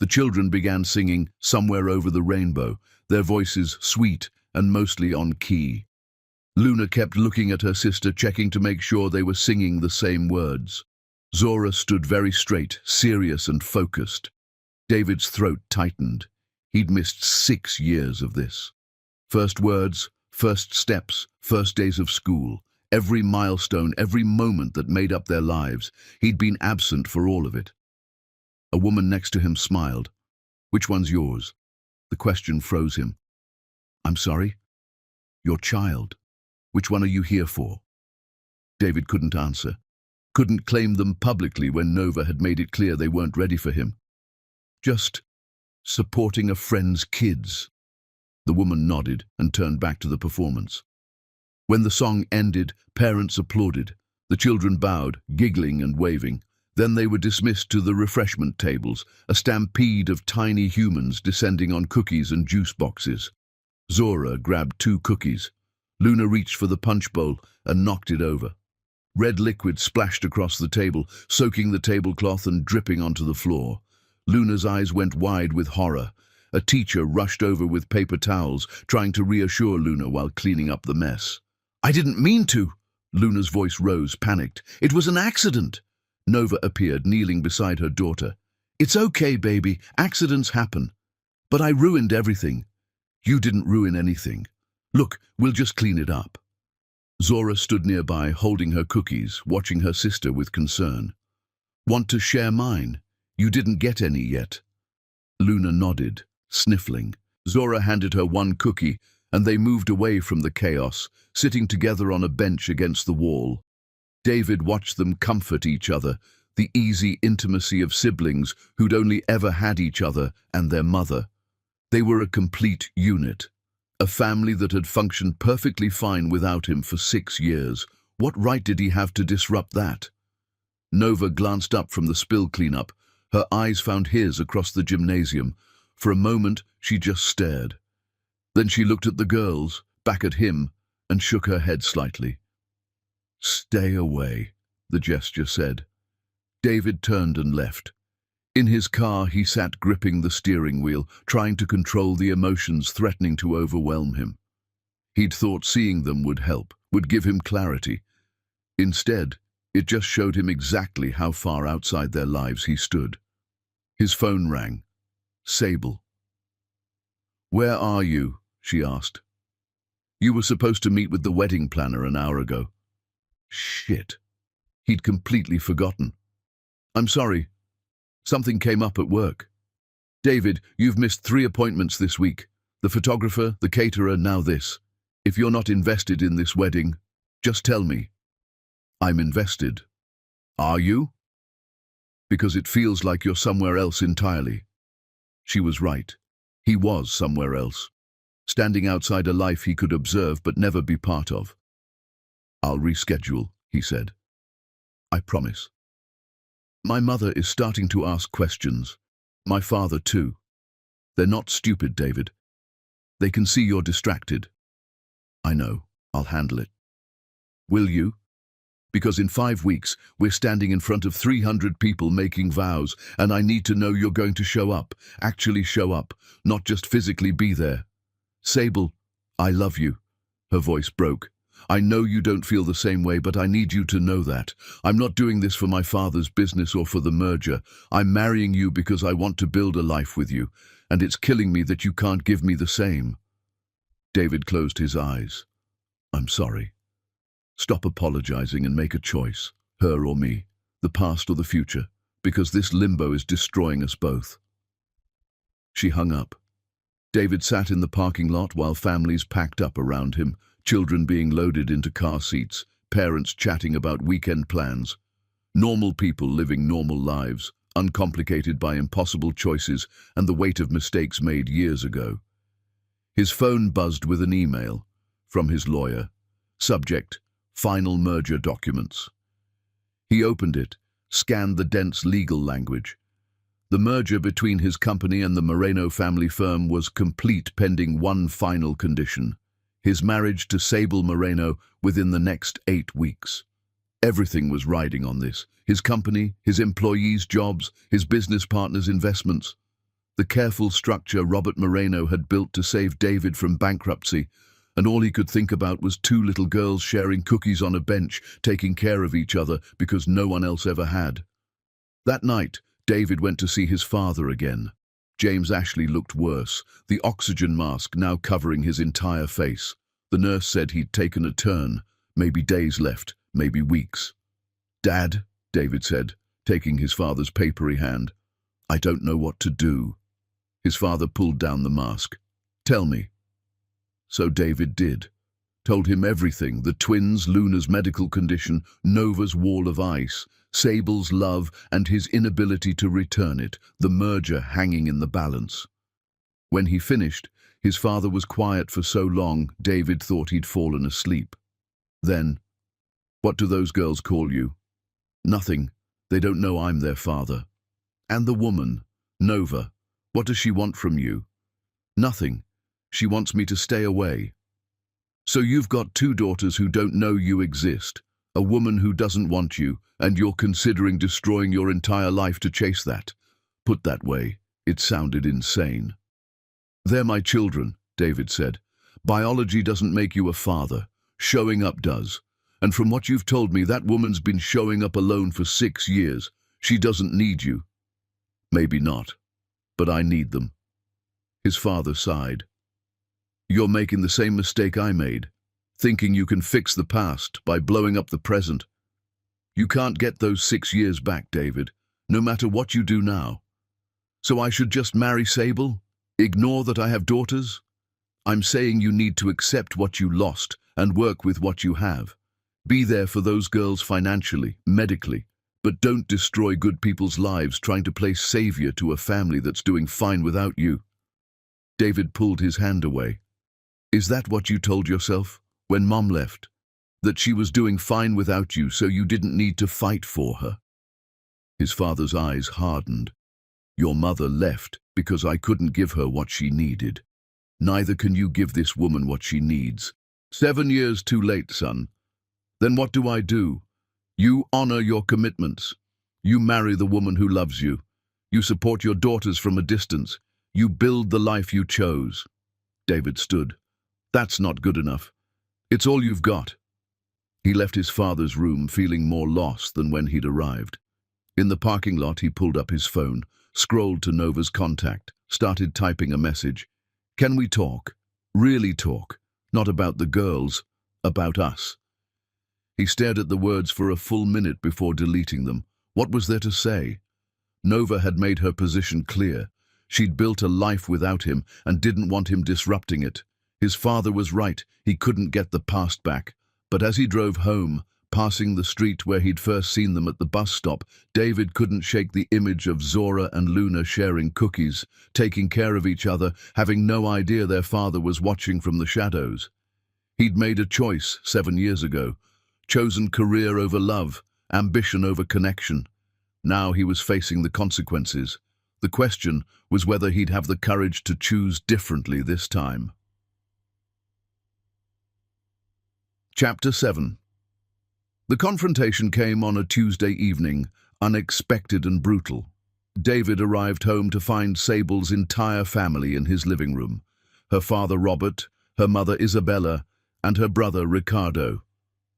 The children began singing Somewhere Over the Rainbow, their voices sweet and mostly on key. Luna kept looking at her sister, checking to make sure they were singing the same words. Zora stood very straight, serious and focused. David's throat tightened. He'd missed 6 years of this. First words, first steps, first days of school, every milestone, every moment that made up their lives. He'd been absent for all of it. A woman next to him smiled. Which one's yours? The question froze him. I'm sorry? Your child. Which one are you here for? David couldn't answer. Couldn't claim them publicly when Nova had made it clear they weren't ready for him. Just supporting a friend's kids. The woman nodded and turned back to the performance. When the song ended, parents applauded. The children bowed, giggling and waving. Then they were dismissed to the refreshment tables, a stampede of tiny humans descending on cookies and juice boxes. Zora grabbed 2 cookies. Luna reached for the punch bowl and knocked it over. Red liquid splashed across the table, soaking the tablecloth and dripping onto the floor. Luna's eyes went wide with horror. A teacher rushed over with paper towels, trying to reassure Luna while cleaning up the mess. I didn't mean to. Luna's voice rose, panicked. It was an accident. Nova appeared, kneeling beside her daughter. "It's okay, baby. Accidents happen. But I ruined everything." "You didn't ruin anything. Look, we'll just clean it up." Zora stood nearby, holding her cookies, watching her sister with concern. "Want to share mine? You didn't get any yet." Luna nodded, sniffling. Zora handed her one cookie, and they moved away from the chaos, sitting together on a bench against the wall. David watched them comfort each other, the easy intimacy of siblings who'd only ever had each other and their mother. They were a complete unit, a family that had functioned perfectly fine without him for 6 years. What right did he have to disrupt that? Nova glanced up from the spill cleanup. Her eyes found his across the gymnasium. For a moment, she just stared. Then she looked at the girls, back at him, and shook her head slightly. "Stay away," the gesture said. David turned and left. In his car, he sat gripping the steering wheel, trying to control the emotions threatening to overwhelm him. He'd thought seeing them would help, would give him clarity. Instead, it just showed him exactly how far outside their lives he stood. His phone rang. Sable. "Where are you?" she asked. "You were supposed to meet with the wedding planner an hour ago." Shit. He'd completely forgotten. "I'm sorry. Something came up at work." "David, you've missed 3 appointments this week. The photographer, the caterer, now this. If you're not invested in this wedding, just tell me." "I'm invested." "Are you?" "Because it feels like you're somewhere else entirely." She was right. He was somewhere else, standing outside a life he could observe but never be part of. "I'll reschedule," he said. "I promise." "My mother is starting to ask questions. My father too. They're not stupid, David. They can see you're distracted." "I know. I'll handle it." "Will you? Because in 5 weeks, we're standing in front of 300 people making vows, and I need to know you're going to show up, actually show up, not just physically be there." "Sable, I love you." Her voice broke. "I know you don't feel the same way, but I need you to know that. I'm not doing this for my father's business or for the merger. I'm marrying you because I want to build a life with you, and it's killing me that you can't give me the same." David closed his eyes. "I'm sorry. Stop apologizing and make a choice, her or me, the past or the future, because this limbo is destroying us both." She hung up. David sat in the parking lot while families packed up around him, children being loaded into car seats, parents chatting about weekend plans. Normal people living normal lives, uncomplicated by impossible choices and the weight of mistakes made years ago. His phone buzzed with an email from his lawyer. Subject: Final merger documents. He opened it, scanned the dense legal language. The merger between his company and the Moreno family firm was complete pending one final condition: his marriage to Sable Moreno within the next 8 weeks. Everything was riding on this: his company, his employees' jobs, his business partners' investments. The careful structure Robert Moreno had built to save David from bankruptcy, and all he could think about was 2 little girls sharing cookies on a bench, taking care of each other because no one else ever had. That night, David went to see his father again. James Ashley looked worse, the oxygen mask now covering his entire face. The nurse said he'd taken a turn, maybe days left, maybe weeks. "Dad," David said, taking his father's papery hand, "I don't know what to do." His father pulled down the mask. "Tell me." So David did. Told him everything: the twins, Luna's medical condition, Nova's wall of ice, Sable's love and his inability to return it, the merger hanging in the balance. When he finished, his father was quiet for so long, David thought he'd fallen asleep. Then, "What do those girls call you?" "Nothing. They don't know I'm their father." "And the woman, Nova, what does she want from you?" "Nothing. She wants me to stay away." "So you've got 2 daughters who don't know you exist, a woman who doesn't want you, and you're considering destroying your entire life to chase that." Put that way, it sounded insane. "They're my children," David said. "Biology doesn't make you a father. Showing up does. And from what you've told me, that woman's been showing up alone for 6 years. She doesn't need you. Maybe not, but I need them. His father sighed. You're making the same mistake I made, thinking you can fix the past by blowing up the present. You can't get those 6 years back, David, no matter what you do now. So I should just marry Sable? Ignore that I have daughters? I'm saying you need to accept what you lost and work with what you have. Be there for those girls financially, medically, but don't destroy good people's lives trying to play savior to a family that's doing fine without you. David pulled his hand away. Is that what you told yourself when Mom left? That she was doing fine without you, so you didn't need to fight for her? His father's eyes hardened. Your mother left because I couldn't give her what she needed. Neither can you give this woman what she needs. 7 years too late, son. Then what do I do? You honor your commitments. You marry the woman who loves you. You support your daughters from a distance. You build the life you chose. David stood. That's not good enough. It's all you've got. He left his father's room feeling more lost than when he'd arrived. In the parking lot, he pulled up his phone, scrolled to Nova's contact, started typing a message. Can we talk? Really talk? Not about the girls, about us. He stared at the words for a full minute before deleting them. What was there to say? Nova had made her position clear. She'd built a life without him and didn't want him disrupting it. His father was right, he couldn't get the past back. But as he drove home, passing the street where he'd first seen them at the bus stop, David couldn't shake the image of Zora and Luna sharing cookies, taking care of each other, having no idea their father was watching from the shadows. He'd made a choice 7 years ago, chosen career over love, ambition over connection. Now he was facing the consequences. The question was whether he'd have the courage to choose differently this time. Chapter 7. The confrontation came on a Tuesday evening, unexpected and brutal. David arrived home to find Sable's entire family in his living room. Her father Robert, her mother Isabella, and her brother Ricardo.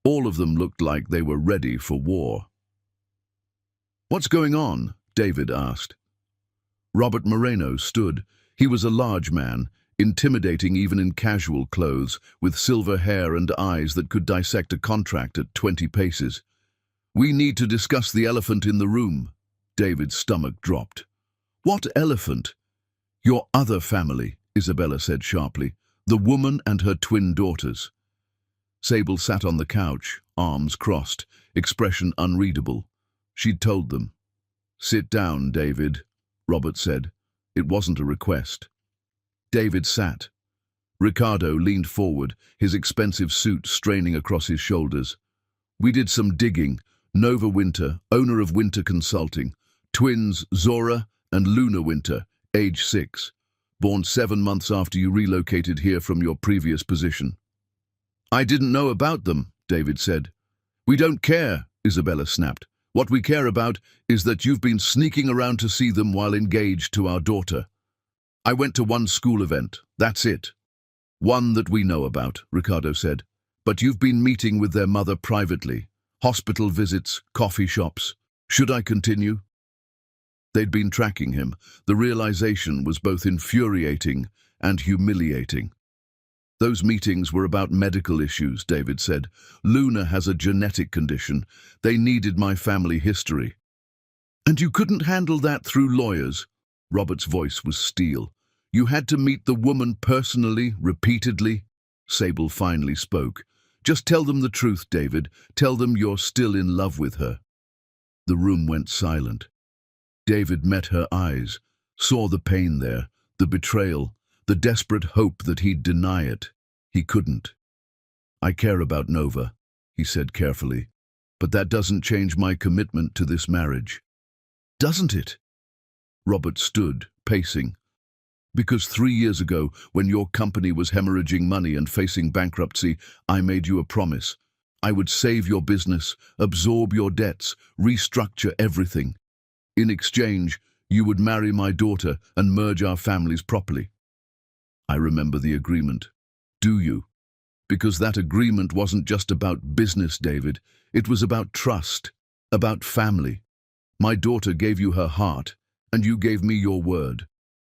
All of them looked like they were ready for war. What's going on? David asked. Robert Moreno stood. He was a large man, intimidating even in casual clothes, with silver hair and eyes that could dissect a contract at 20 paces. We need to discuss the elephant in the room. David's stomach dropped. What elephant? Your other family, Isabella said sharply. The woman and her twin daughters. Sable sat on the couch, arms crossed, expression unreadable. She'd told them. Sit down, David, Robert said. It wasn't a request. David sat. Ricardo leaned forward, his expensive suit straining across his shoulders. We did some digging. Nova Winter, owner of Winter Consulting. Twins Zora and Luna Winter, age 6. Born 7 months after you relocated here from your previous position. I didn't know about them, David said. We don't care, Isabella snapped. What we care about is that you've been sneaking around to see them while engaged to our daughter. I went to one school event, that's it. One that we know about, Ricardo said. But you've been meeting with their mother privately. Hospital visits, coffee shops. Should I continue? They'd been tracking him. The realization was both infuriating and humiliating. Those meetings were about medical issues, David said. Luna has a genetic condition. They needed my family history. And you couldn't handle that through lawyers? Robert's voice was steel. You had to meet the woman personally, repeatedly? Sable finally spoke. Just tell them the truth, David. Tell them you're still in love with her. The room went silent. David met her eyes, saw the pain there, the betrayal, the desperate hope that he'd deny it. He couldn't. I care about Nova, he said carefully, but that doesn't change my commitment to this marriage. Doesn't it? Robert stood, pacing. Because 3 years ago, when your company was hemorrhaging money and facing bankruptcy, I made you a promise. I would save your business, absorb your debts, restructure everything. In exchange, you would marry my daughter and merge our families properly. I remember the agreement. Do you? Because that agreement wasn't just about business, David. It was about trust, about family. My daughter gave you her heart, and you gave me your word.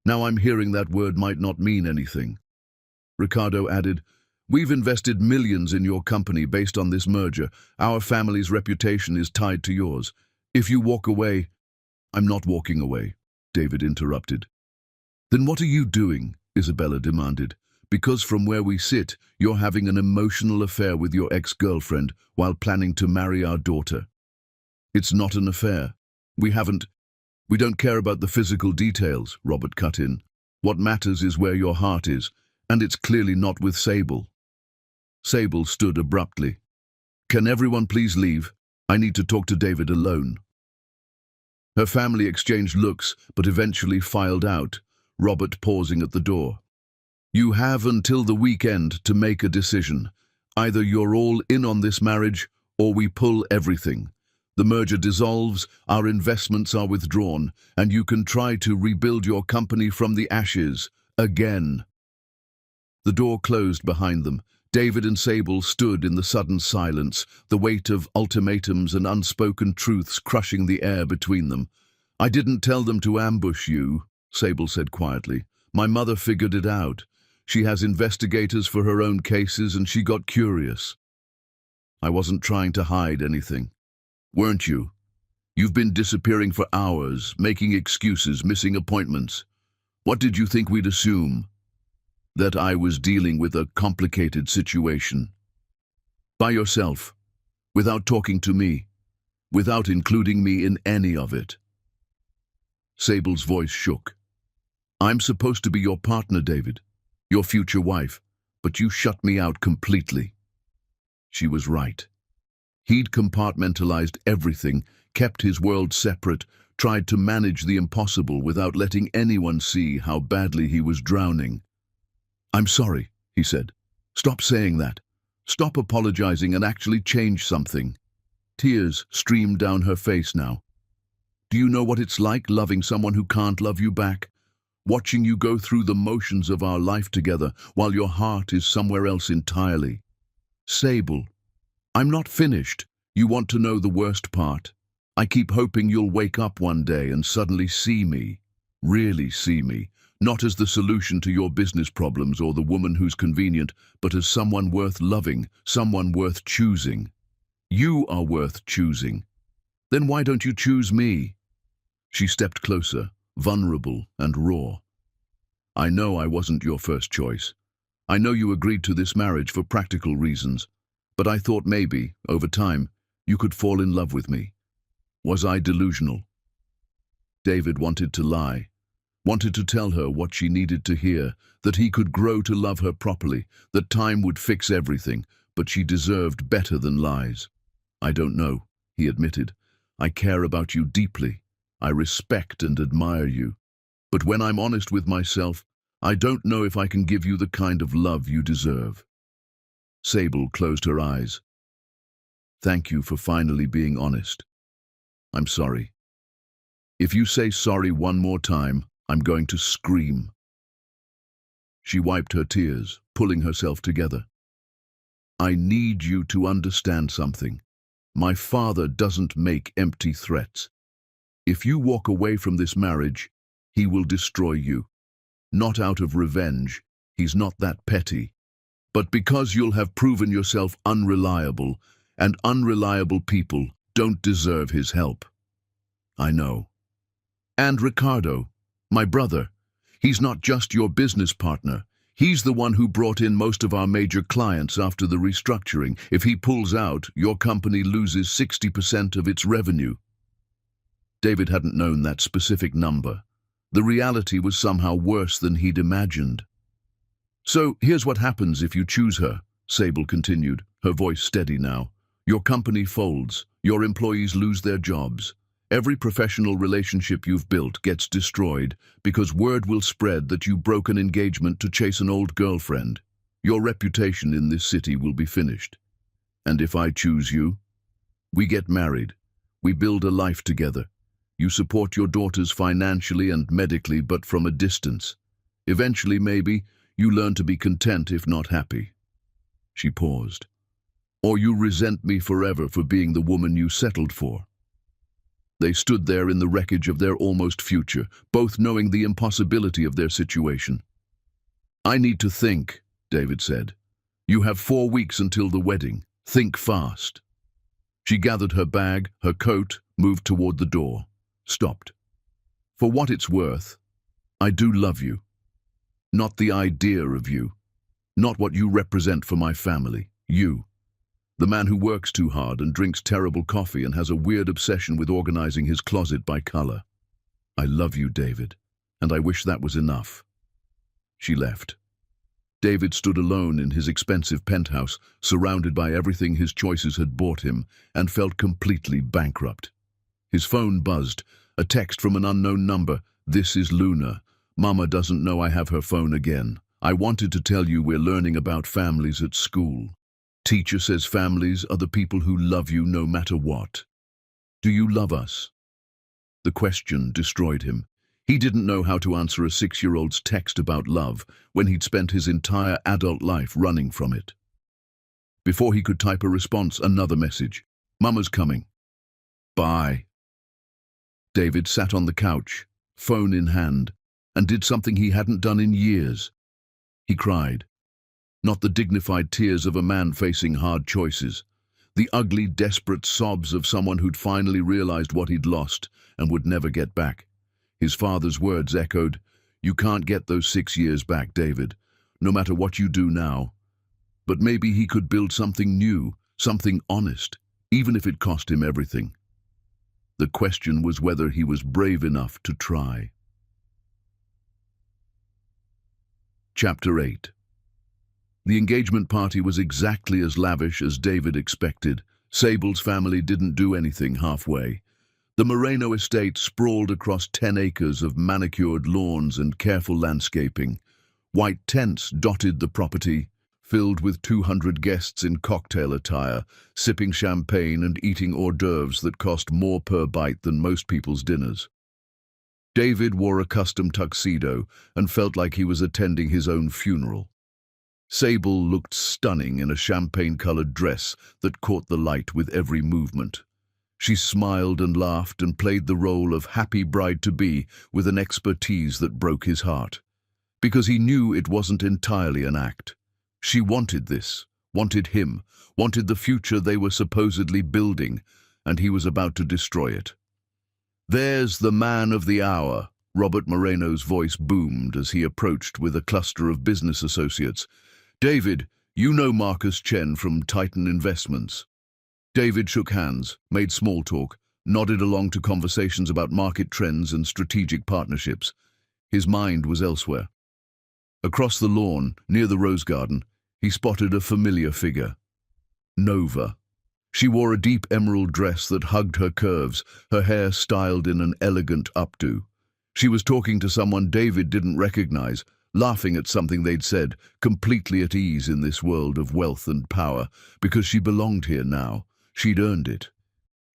Now I'm hearing that word might not mean anything. Ricardo added, "We've invested millions in your company based on this merger. Our family's reputation is tied to yours. If you walk away—" "I'm not walking away," David interrupted. "Then what are you doing?" Isabella demanded. "Because from where we sit, you're having an emotional affair with your ex-girlfriend while planning to marry our daughter." "It's not an affair. We don't care about the physical details," Robert cut in. "What matters is where your heart is, and it's clearly not with Sable." Sable stood abruptly. "Can everyone please leave? I need to talk to David alone." Her family exchanged looks, but eventually filed out, Robert pausing at the door. "You have until the weekend to make a decision. Either you're all in on this marriage, or we pull everything. The merger dissolves, our investments are withdrawn, and you can try to rebuild your company from the ashes, again." The door closed behind them. David and Sable stood in the sudden silence, the weight of ultimatums and unspoken truths crushing the air between them. "I didn't tell them to ambush you," Sable said quietly. "My mother figured it out. She has investigators for her own cases, and she got curious. I wasn't trying to hide anything." "Weren't you? You've been disappearing for hours, making excuses, missing appointments. What did you think we'd assume? That I was dealing with a complicated situation. By yourself, without talking to me, without including me in any of it." Sable's voice shook. "I'm supposed to be your partner, David, your future wife, but you shut me out completely." She was right. He'd compartmentalized everything, kept his world separate, tried to manage the impossible without letting anyone see how badly he was drowning. "I'm sorry," he said. "Stop saying that. Stop apologizing and actually change something." Tears streamed down her face now. "Do you know what it's like loving someone who can't love you back? Watching you go through the motions of our life together while your heart is somewhere else entirely." "Sable, I'm not finished. You want to know the worst part? I keep hoping you'll wake up one day and suddenly see me, really see me, not as the solution to your business problems or the woman who's convenient, but as someone worth loving, someone worth choosing. You are worth choosing. Then why don't you choose me?" She stepped closer, vulnerable and raw. "I know I wasn't your first choice. I know you agreed to this marriage for practical reasons, but I thought maybe, over time, you could fall in love with me. Was I delusional?" David wanted to lie, wanted to tell her what she needed to hear, that he could grow to love her properly, that time would fix everything, but she deserved better than lies. "I don't know," he admitted. "I care about you deeply. I respect and admire you. But when I'm honest with myself, I don't know if I can give you the kind of love you deserve." Sable closed her eyes. "Thank you for finally being honest. I'm sorry. If you say sorry one more time, I'm going to scream." She wiped her tears, pulling herself together. "I need you to understand something. My father doesn't make empty threats. If you walk away from this marriage, he will destroy you. Not out of revenge, he's not that petty, but because you'll have proven yourself unreliable, and unreliable people don't deserve his help." "I know. And Ricardo, my brother, he's not just your business partner. He's the one who brought in most of our major clients after the restructuring. If he pulls out, your company loses 60% of its revenue." David hadn't known that specific number. The reality was somehow worse than he'd imagined. "So here's what happens if you choose her," Sable continued, her voice steady now. "Your company folds, your employees lose their jobs. Every professional relationship you've built gets destroyed because word will spread that you broke an engagement to chase an old girlfriend. Your reputation in this city will be finished. And if I choose you, we get married. We build a life together. You support your daughters financially and medically, but from a distance. Eventually, maybe, you learn to be content if not happy." She paused. Or you resent me forever for being the woman you settled for. They stood there in the wreckage of their almost future, both knowing the impossibility of their situation. I need to think, David said. You have 4 weeks until the wedding. Think fast. She gathered her bag, her coat, moved toward the door. Stopped. For what it's worth, I do love you. Not the idea of you. Not what you represent for my family. You. The man who works too hard and drinks terrible coffee and has a weird obsession with organizing his closet by color. I love you, David, and I wish that was enough. She left. David stood alone in his expensive penthouse, surrounded by everything his choices had bought him, and felt completely bankrupt. His phone buzzed, a text from an unknown number. This is Luna. Mama doesn't know I have her phone again. I wanted to tell you we're learning about families at school. Teacher says families are the people who love you no matter what. Do you love us? The question destroyed him. He didn't know how to answer a 6-year-old's text about love when he'd spent his entire adult life running from it. Before he could type a response, another message. Mama's coming. Bye. David sat on the couch, phone in hand, and did something he hadn't done in years. He cried. Not the dignified tears of a man facing hard choices. The ugly, desperate sobs of someone who'd finally realized what he'd lost and would never get back. His father's words echoed, You can't get those 6 years back, David, no matter what you do now. But maybe he could build something new, something honest, even if it cost him everything. The question was whether he was brave enough to try. Chapter 8. The engagement party was exactly as lavish as David expected. Sable's family didn't do anything halfway. The Moreno estate sprawled across 10 acres of manicured lawns and careful landscaping. White tents dotted the property, filled with 200 guests in cocktail attire, sipping champagne and eating hors d'oeuvres that cost more per bite than most people's dinners. David wore a custom tuxedo and felt like he was attending his own funeral. Sable looked stunning in a champagne-colored dress that caught the light with every movement. She smiled and laughed and played the role of happy bride-to-be with an expertise that broke his heart. Because he knew it wasn't entirely an act. She wanted this, wanted him, wanted the future they were supposedly building, and he was about to destroy it. There's the man of the hour, Robert Moreno's voice boomed as he approached with a cluster of business associates. David, you know Marcus Chen from Titan Investments. David shook hands, made small talk, nodded along to conversations about market trends and strategic partnerships. His mind was elsewhere. Across the lawn, near the rose garden, he spotted a familiar figure. Nova. She wore a deep emerald dress that hugged her curves, her hair styled in an elegant updo. She was talking to someone David didn't recognize, laughing at something they'd said, completely at ease in this world of wealth and power, because she belonged here now. She'd earned it.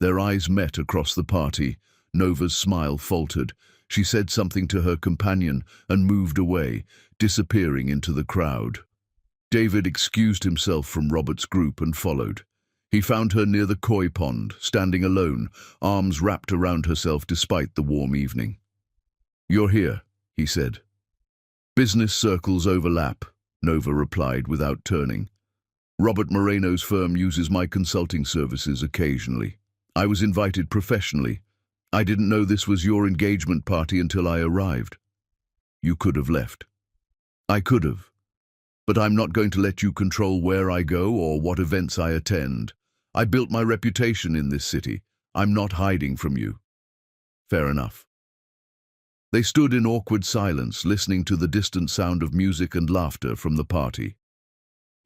Their eyes met across the party. Nova's smile faltered. She said something to her companion and moved away, disappearing into the crowd. David excused himself from Robert's group and followed. He found her near the koi pond, standing alone, arms wrapped around herself despite the warm evening. You're here, he said. Business circles overlap, Nova replied without turning. Robert Moreno's firm uses my consulting services occasionally. I was invited professionally. I didn't know this was your engagement party until I arrived. You could have left. I could have. But I'm not going to let you control where I go or what events I attend. I built my reputation in this city. I'm not hiding from you. Fair enough. They stood in awkward silence, listening to the distant sound of music and laughter from the party.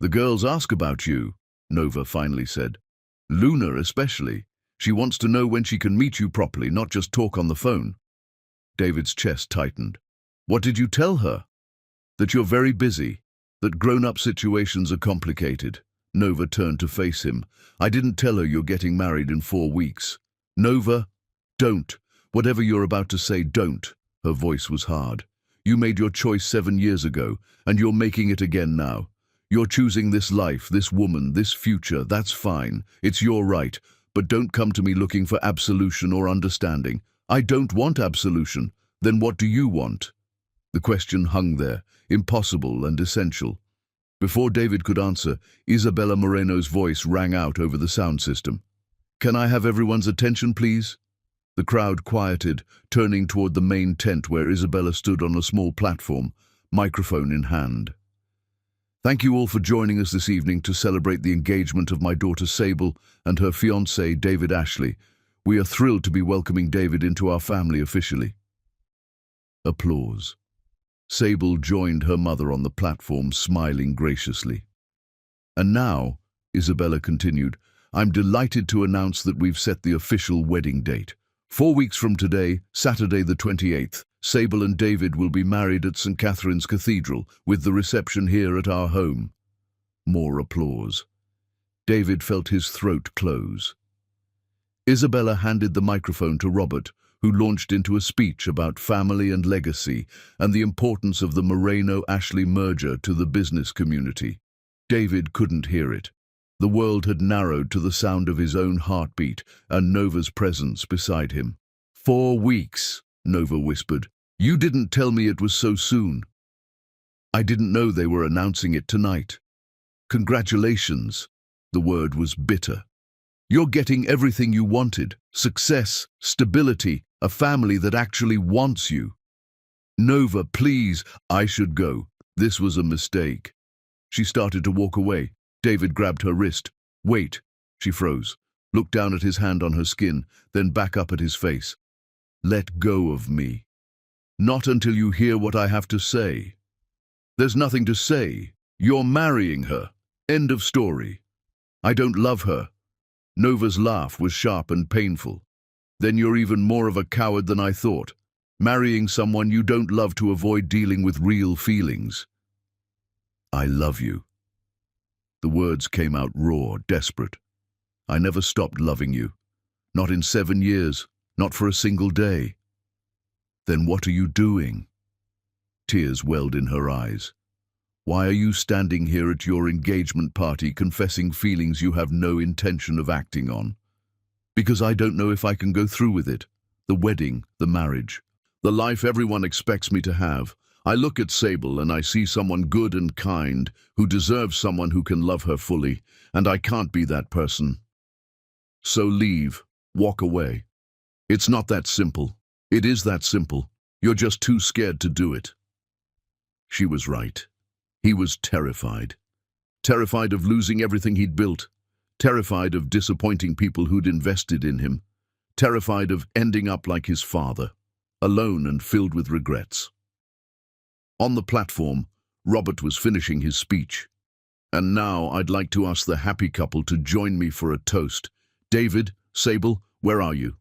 The girls ask about you, Nova finally said. Luna especially. She wants to know when she can meet you properly, not just talk on the phone. David's chest tightened. What did you tell her? That you're very busy, that grown-up situations are complicated. Nova turned to face him. I didn't tell her you're getting married in 4 weeks. Nova, don't. Whatever you're about to say, don't. Her voice was hard. You made your choice 7 years ago, and you're making it again now. You're choosing this life, this woman, this future. That's fine. It's your right. But don't come to me looking for absolution or understanding. I don't want absolution. Then what do you want? The question hung there, impossible and essential. Before David could answer, Isabella Moreno's voice rang out over the sound system. Can I have everyone's attention, please? The crowd quieted, turning toward the main tent where Isabella stood on a small platform, microphone in hand. Thank you all for joining us this evening to celebrate the engagement of my daughter Sable and her fiancé, David Ashley. We are thrilled to be welcoming David into our family officially. Applause. Sable joined her mother on the platform, smiling graciously. And now, Isabella continued, I'm delighted to announce that we've set the official wedding date. 4 weeks from today, Saturday the 28th, Sable and David will be married at St. Catherine's Cathedral, with the reception here at our home. More applause. David felt his throat close. Isabella handed the microphone to Robert, who launched into a speech about family and legacy and the importance of the Moreno-Ashley merger to the business community. David couldn't hear it. The world had narrowed to the sound of his own heartbeat and Nova's presence beside him. 4 weeks, Nova whispered. You didn't tell me it was so soon. I didn't know they were announcing it tonight. Congratulations. The word was bitter. You're getting everything you wanted. Success, stability, a family that actually wants you. Nova, please, I should go. This was a mistake. She started to walk away. David grabbed her wrist. Wait. She froze, looked down at his hand on her skin, then back up at his face. Let go of me. Not until you hear what I have to say. There's nothing to say. You're marrying her. End of story. I don't love her. Nova's laugh was sharp and painful. Then you're even more of a coward than I thought. Marrying someone you don't love to avoid dealing with real feelings. I love you. The words came out raw, desperate. I never stopped loving you. Not in 7 years. Not for a single day. Then what are you doing? Tears welled in her eyes. Why are you standing here at your engagement party confessing feelings you have no intention of acting on? Because I don't know if I can go through with it. The wedding, the marriage, the life everyone expects me to have. I look at Sable and I see someone good and kind who deserves someone who can love her fully, and I can't be that person. So leave, walk away. It's not that simple. It is that simple. You're just too scared to do it. She was right. He was terrified. Terrified of losing everything he'd built. Terrified of disappointing people who'd invested in him. Terrified of ending up like his father, alone and filled with regrets. On the platform, Robert was finishing his speech. And now I'd like to ask the happy couple to join me for a toast. David, Sable, where are you?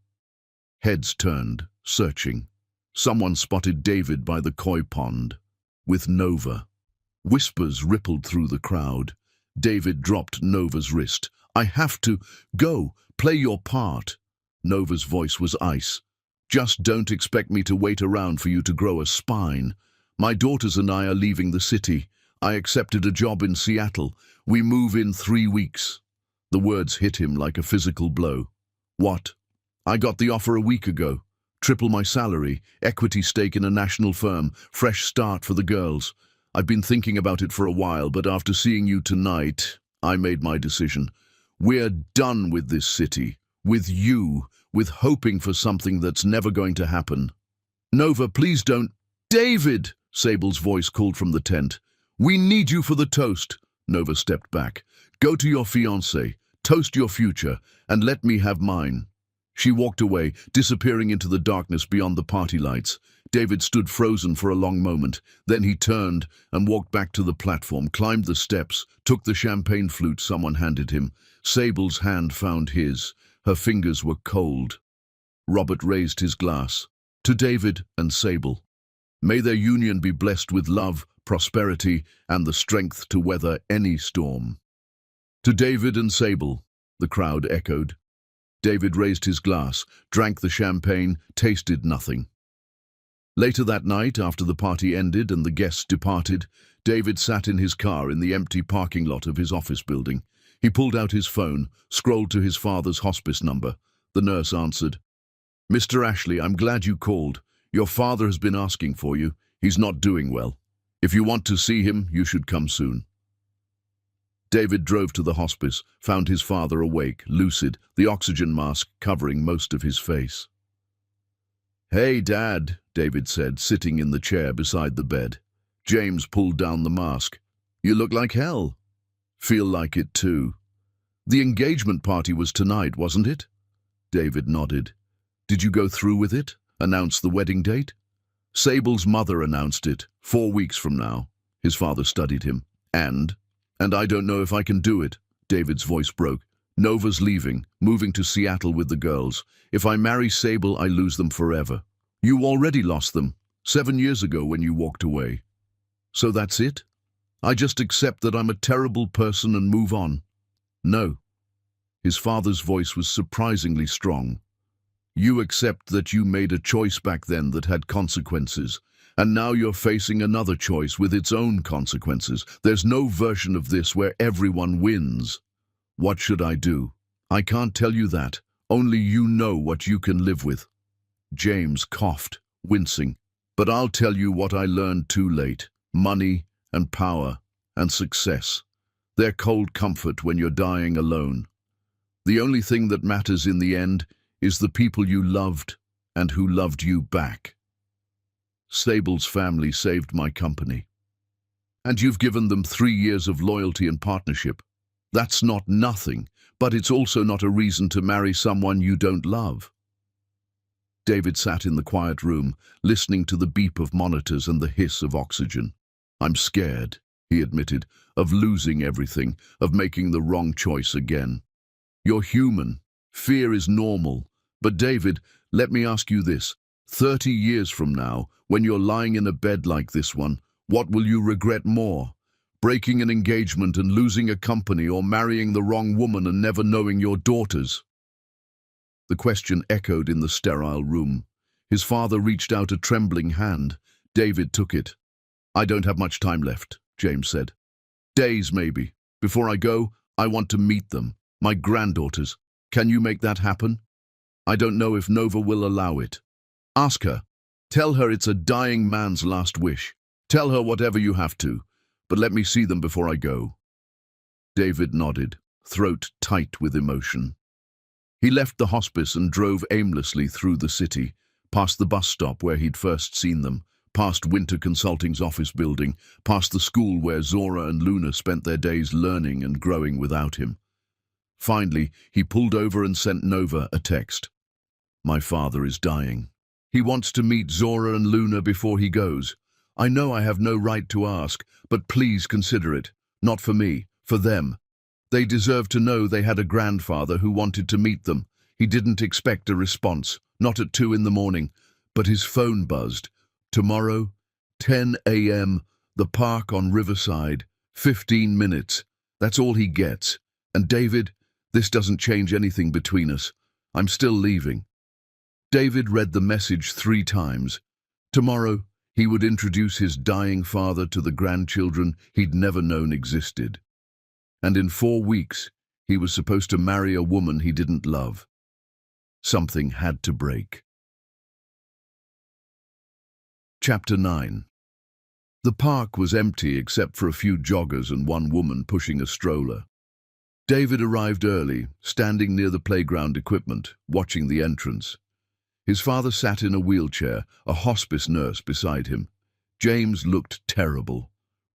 Heads turned, searching. Someone spotted David by the koi pond, with Nova. Whispers rippled through the crowd. David dropped Nova's wrist. I have to go, play your part. Nova's voice was ice. Just don't expect me to wait around for you to grow a spine. My daughters and I are leaving the city. I accepted a job in Seattle. We move in 3 weeks. The words hit him like a physical blow. What? I got the offer a week ago. Triple my salary, equity stake in a national firm, fresh start for the girls. I've been thinking about it for a while, but after seeing you tonight, I made my decision. We're done with this city, with you, with hoping for something that's never going to happen. Nova, please don't. David! Sable's voice called from the tent. We need you for the toast. Nova stepped back. Go to your fiancé, toast your future, and let me have mine. She walked away, disappearing into the darkness beyond the party lights. David stood frozen for a long moment. Then he turned and walked back to the platform, climbed the steps, took the champagne flute someone handed him. Sable's hand found his. Her fingers were cold. Robert raised his glass. To David and Sable. May their union be blessed with love, prosperity, and the strength to weather any storm. To David and Sable, the crowd echoed. David raised his glass, drank the champagne, tasted nothing. Later that night, after the party ended and the guests departed, David sat in his car in the empty parking lot of his office building. He pulled out his phone, scrolled to his father's hospice number. The nurse answered. "Mr. Ashley, I'm glad you called. Your father has been asking for you. He's not doing well. If you want to see him, you should come soon." David drove to the hospice, found his father awake, lucid, the oxygen mask covering most of his face. "Hey, Dad," David said, sitting in the chair beside the bed. James pulled down the mask. "You look like hell." "Feel like it too." "The engagement party was tonight, wasn't it?" David nodded. "Did you go through with it? Announce the wedding date?" "Sable's mother announced it, 4 weeks from now." His father studied him. And I don't know if I can do it." David's voice broke. "Nova's leaving, moving to Seattle with the girls. If I marry Sable, I lose them forever." "You already lost them, 7 years ago when you walked away." "So that's it? I just accept that I'm a terrible person and move on?" "No." His father's voice was surprisingly strong. "You accept that you made a choice back then that had consequences, and now you're facing another choice with its own consequences. There's no version of this where everyone wins." "What should I do?" "I can't tell you that. Only you know what you can live with." James coughed, wincing. "But I'll tell you what I learned too late. Money and power and success. They're cold comfort when you're dying alone. The only thing that matters in the end is the people you loved and who loved you back. Sable's family saved my company. And you've given them 3 years of loyalty and partnership. That's not nothing, but it's also not a reason to marry someone you don't love." David sat in the quiet room, listening to the beep of monitors and the hiss of oxygen. "I'm scared," he admitted, "of losing everything, of making the wrong choice again." "You're human. Fear is normal. But David, let me ask you this. 30 years from now, when you're lying in a bed like this one, what will you regret more? Breaking an engagement and losing a company, or marrying the wrong woman and never knowing your daughters?" The question echoed in the sterile room. His father reached out a trembling hand. David took it. "I don't have much time left," James said. "Days, maybe. Before I go, I want to meet them, my granddaughters. Can you make that happen? I don't know if Nova will allow it. Ask her. Tell her it's a dying man's last wish. Tell her whatever you have to, but let me see them before I go." David nodded, throat tight with emotion. He left the hospice and drove aimlessly through the city, past the bus stop where he'd first seen them, past Winter Consulting's office building, past the school where Zora and Luna spent their days learning and growing without him. Finally, he pulled over and sent Nova a text. "My father is dying. He wants to meet Zora and Luna before he goes. I know I have no right to ask, but please consider it. Not for me, for them. They deserve to know they had a grandfather who wanted to meet them. He didn't expect a response, not at 2 in the morning, but his phone buzzed. Tomorrow, 10 a.m., the park on Riverside, 15 minutes. That's all he gets. And David, this doesn't change anything between us. I'm still leaving." David read the message 3 times. Tomorrow, he would introduce his dying father to the grandchildren he'd never known existed. And in 4 weeks, he was supposed to marry a woman he didn't love. Something had to break. Chapter 9. The park was empty except for a few joggers and one woman pushing a stroller. David arrived early, standing near the playground equipment, watching the entrance. His father sat in a wheelchair, a hospice nurse beside him. James looked terrible.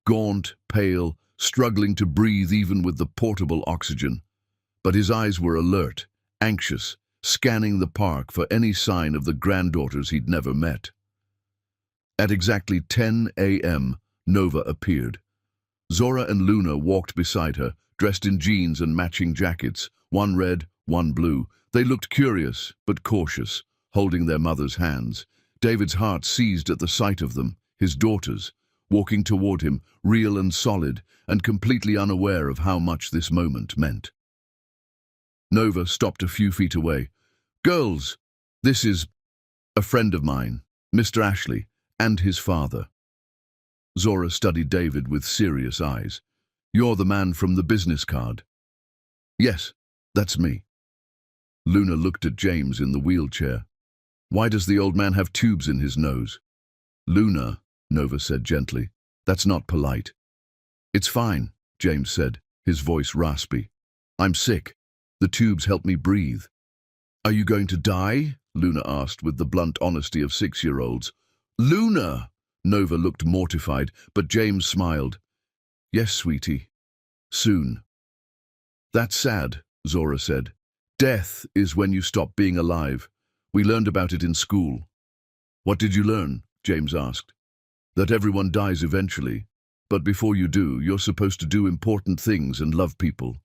Gaunt, pale, struggling to breathe even with the portable oxygen. But his eyes were alert, anxious, scanning the park for any sign of the granddaughters he'd never met. At exactly 10 a.m., Nova appeared. Zora and Luna walked beside her, dressed in jeans and matching jackets, one red, one blue. They looked curious, but cautious, holding their mother's hands. David's heart seized at the sight of them, his daughters, walking toward him, real and solid, and completely unaware of how much this moment meant. Nova stopped a few feet away. "Girls, this is a friend of mine, Mr. Ashley, and his father." Zora studied David with serious eyes. "You're the man from the business card." "Yes, that's me." Luna looked at James in the wheelchair. "Why does the old man have tubes in his nose?" "Luna," Nova said gently, "that's not polite." "It's fine," James said, his voice raspy. "I'm sick. The tubes help me breathe." "Are you going to die?" Luna asked with the blunt honesty of 6-year-olds. "Luna!" Nova looked mortified, but James smiled. "Yes, sweetie. Soon." "That's sad," Zora said. "Death is when you stop being alive. We learned about it in school." "What did you learn?" James asked. "That everyone dies eventually. But before you do, you're supposed to do important things and love people."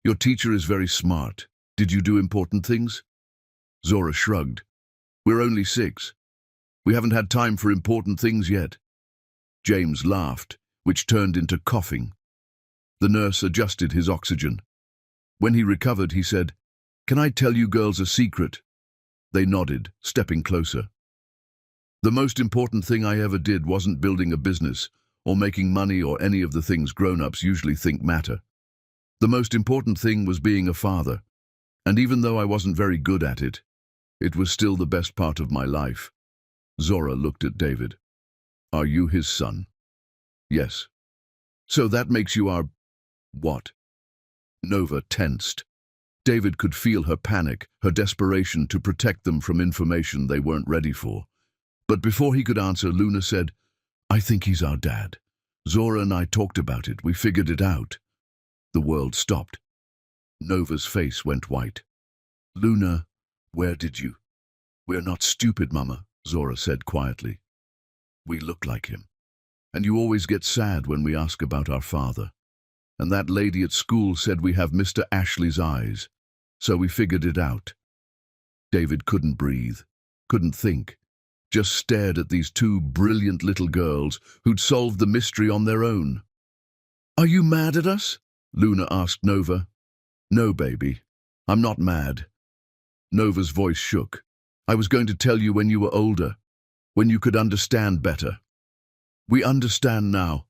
"Your teacher is very smart. Did you do important things?" Zora shrugged. "We're only 6. We haven't had time for important things yet." James laughed, which turned into coughing. The nurse adjusted his oxygen. When he recovered, he said, "Can I tell you girls a secret?" They nodded, stepping closer. "The most important thing I ever did wasn't building a business, or making money, or any of the things grown-ups usually think matter. The most important thing was being a father. And even though I wasn't very good at it, it was still the best part of my life." Zora looked at David. "Are you his son?" "Yes." "So that makes you our—" "What?" Nova tensed. David could feel her panic, her desperation to protect them from information they weren't ready for. But before he could answer, Luna said, "I think he's our dad. Zora and I talked about it. We figured it out." The world stopped. Nova's face went white. "Luna, where did you—" "We're not stupid, Mama," Zora said quietly. "We look like him. And you always get sad when we ask about our father. And that lady at school said we have Mr. Ashley's eyes. So we figured it out." David couldn't breathe, couldn't think, just stared at these 2 brilliant little girls who'd solved the mystery on their own. "Are you mad at us?" Luna asked Nova. "No, baby. I'm not mad." Nova's voice shook. "I was going to tell you when you were older, when you could understand better." "We understand now,"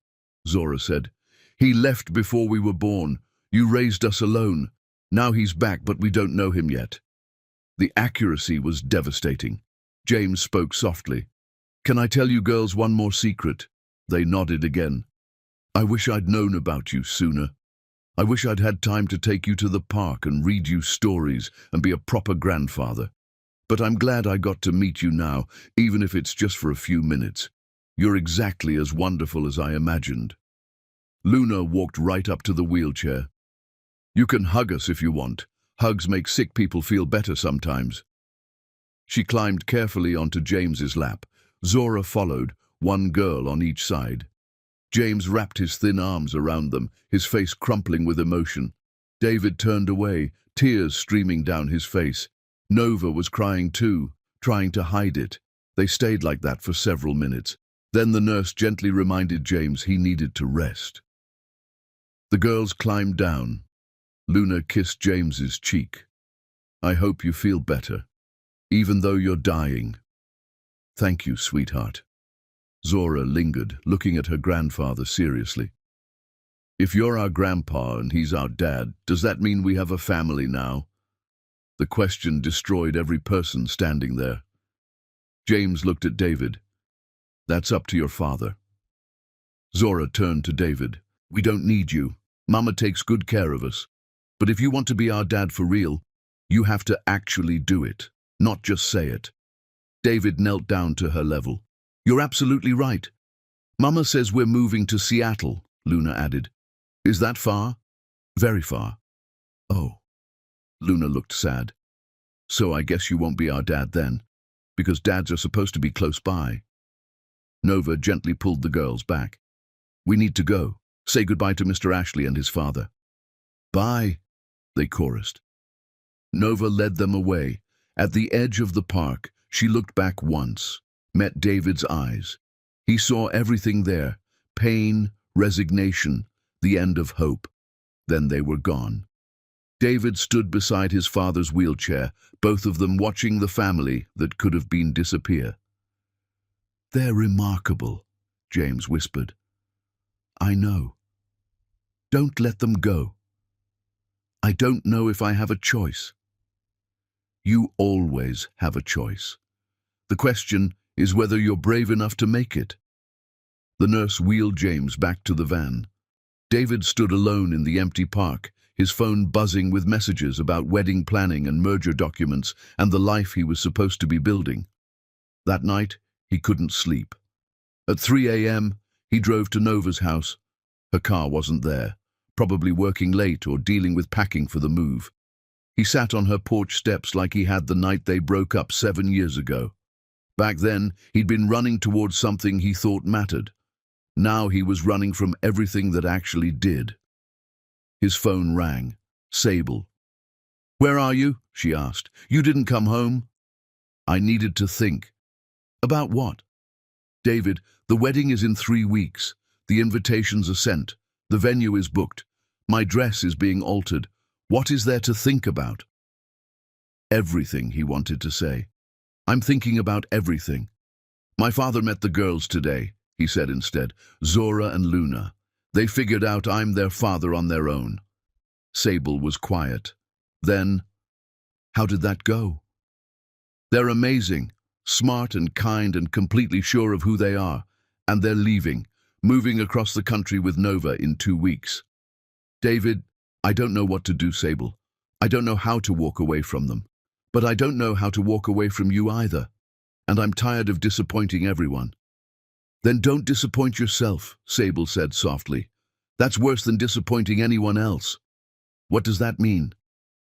Zora said. "He left before we were born. You raised us alone. Now he's back, but we don't know him yet." The accuracy was devastating. James spoke softly. "Can I tell you girls one more secret?" They nodded again. "I wish I'd known about you sooner. I wish I'd had time to take you to the park and read you stories and be a proper grandfather. But I'm glad I got to meet you now, even if it's just for a few minutes. You're exactly as wonderful as I imagined." Luna walked right up to the wheelchair. "You can hug us if you want. Hugs make sick people feel better sometimes." She climbed carefully onto James's lap. Zora followed, one girl on each side. James wrapped his thin arms around them, his face crumpling with emotion. David turned away, tears streaming down his face. Nova was crying too, trying to hide it. They stayed like that for several minutes. Then the nurse gently reminded James he needed to rest. The girls climbed down. Luna kissed James's cheek. "I hope you feel better, even though you're dying." "Thank you, sweetheart." Zora lingered, looking at her grandfather seriously. "If you're our grandpa and he's our dad, does that mean we have a family now?" The question destroyed every person standing there. James looked at David. "That's up to your father." Zora turned to David. "We don't need you. Mama takes good care of us. But if you want to be our dad for real, you have to actually do it, not just say it." David knelt down to her level. "You're absolutely right. Mama says we're moving to Seattle," Luna added. "Is that far?" "Very far." "Oh." Luna looked sad. "So I guess you won't be our dad then, because dads are supposed to be close by." Nova gently pulled the girls back. "We need to go. Say goodbye to Mr. Ashley and his father." "Bye," they chorused. Nova led them away. At the edge of the park, she looked back once, met David's eyes. He saw everything there: pain, resignation, the end of hope. Then they were gone. David stood beside his father's wheelchair, both of them watching the family that could have been disappear. "They're remarkable," James whispered. I know. Don't let them go. I don't know if I have a choice. You always have a choice. The question is whether you're brave enough to make it. The nurse wheeled James back to the van. David stood alone in the empty park, his phone buzzing with messages about wedding planning and merger documents and the life he was supposed to be building. That night, he couldn't sleep. At 3 a.m., he drove to Nova's house. Her car wasn't there, probably working late or dealing with packing for the move. He sat on her porch steps like he had the night they broke up 7 years ago. Back then, he'd been running towards something he thought mattered. Now he was running from everything that actually did. His phone rang. Sable. Where are you? She asked. You didn't come home? I needed to think. About what? David, the wedding is in 3 weeks. The invitations are sent. The venue is booked. My dress is being altered. What is there to think about? Everything, he wanted to say. I'm thinking about everything. My father met the girls today, he said instead. Zora and Luna. They figured out I'm their father on their own. Sable was quiet. Then, how did that go? They're amazing, smart and kind and completely sure of who they are. And they're leaving, moving across the country with Nova in 2 weeks. David, I don't know what to do, Sable. I don't know how to walk away from them. But I don't know how to walk away from you either. And I'm tired of disappointing everyone. Then don't disappoint yourself, Sable said softly. That's worse than disappointing anyone else. What does that mean?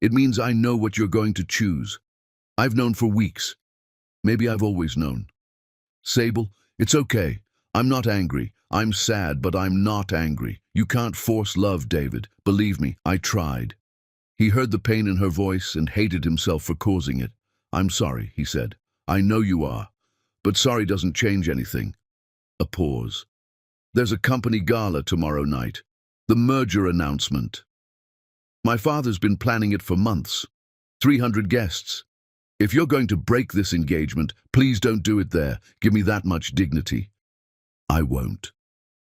It means I know what you're going to choose. I've known for weeks. Maybe I've always known. Sable, it's okay. I'm not angry. I'm sad, but I'm not angry. You can't force love, David. Believe me, I tried. He heard the pain in her voice and hated himself for causing it. I'm sorry, he said. I know you are. But sorry doesn't change anything. A pause. There's a company gala tomorrow night. The merger announcement. My father's been planning it for months. 300 guests. If you're going to break this engagement, please don't do it there. Give me that much dignity. I won't.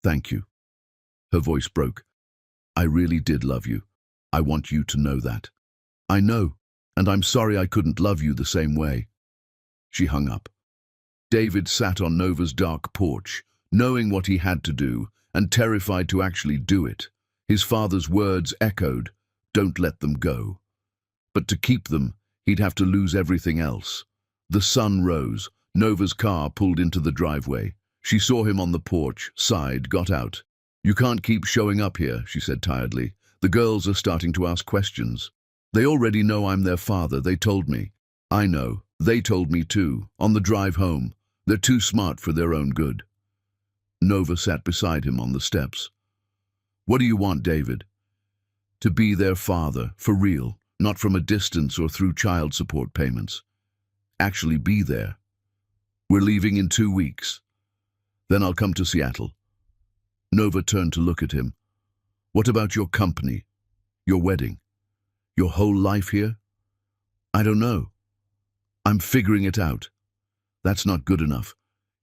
Thank you. Her voice broke. I really did love you. I want you to know that. I know, and I'm sorry I couldn't love you the same way. She hung up. David sat on Nova's dark porch, knowing what he had to do, and terrified to actually do it. His father's words echoed, don't let them go. But to keep them, he'd have to lose everything else. The sun rose. Nova's car pulled into the driveway. She saw him on the porch, sighed, got out. You can't keep showing up here, she said tiredly. The girls are starting to ask questions. They already know I'm their father, they told me. I know, they told me too, on the drive home. They're too smart for their own good. Nova sat beside him on the steps. What do you want, David? To be their father, for real, not from a distance or through child support payments. Actually be there. We're leaving in 2 weeks. Then I'll come to Seattle. Nova turned to look at him. What about your company? Your wedding? Your whole life here? I don't know. I'm figuring it out. That's not good enough.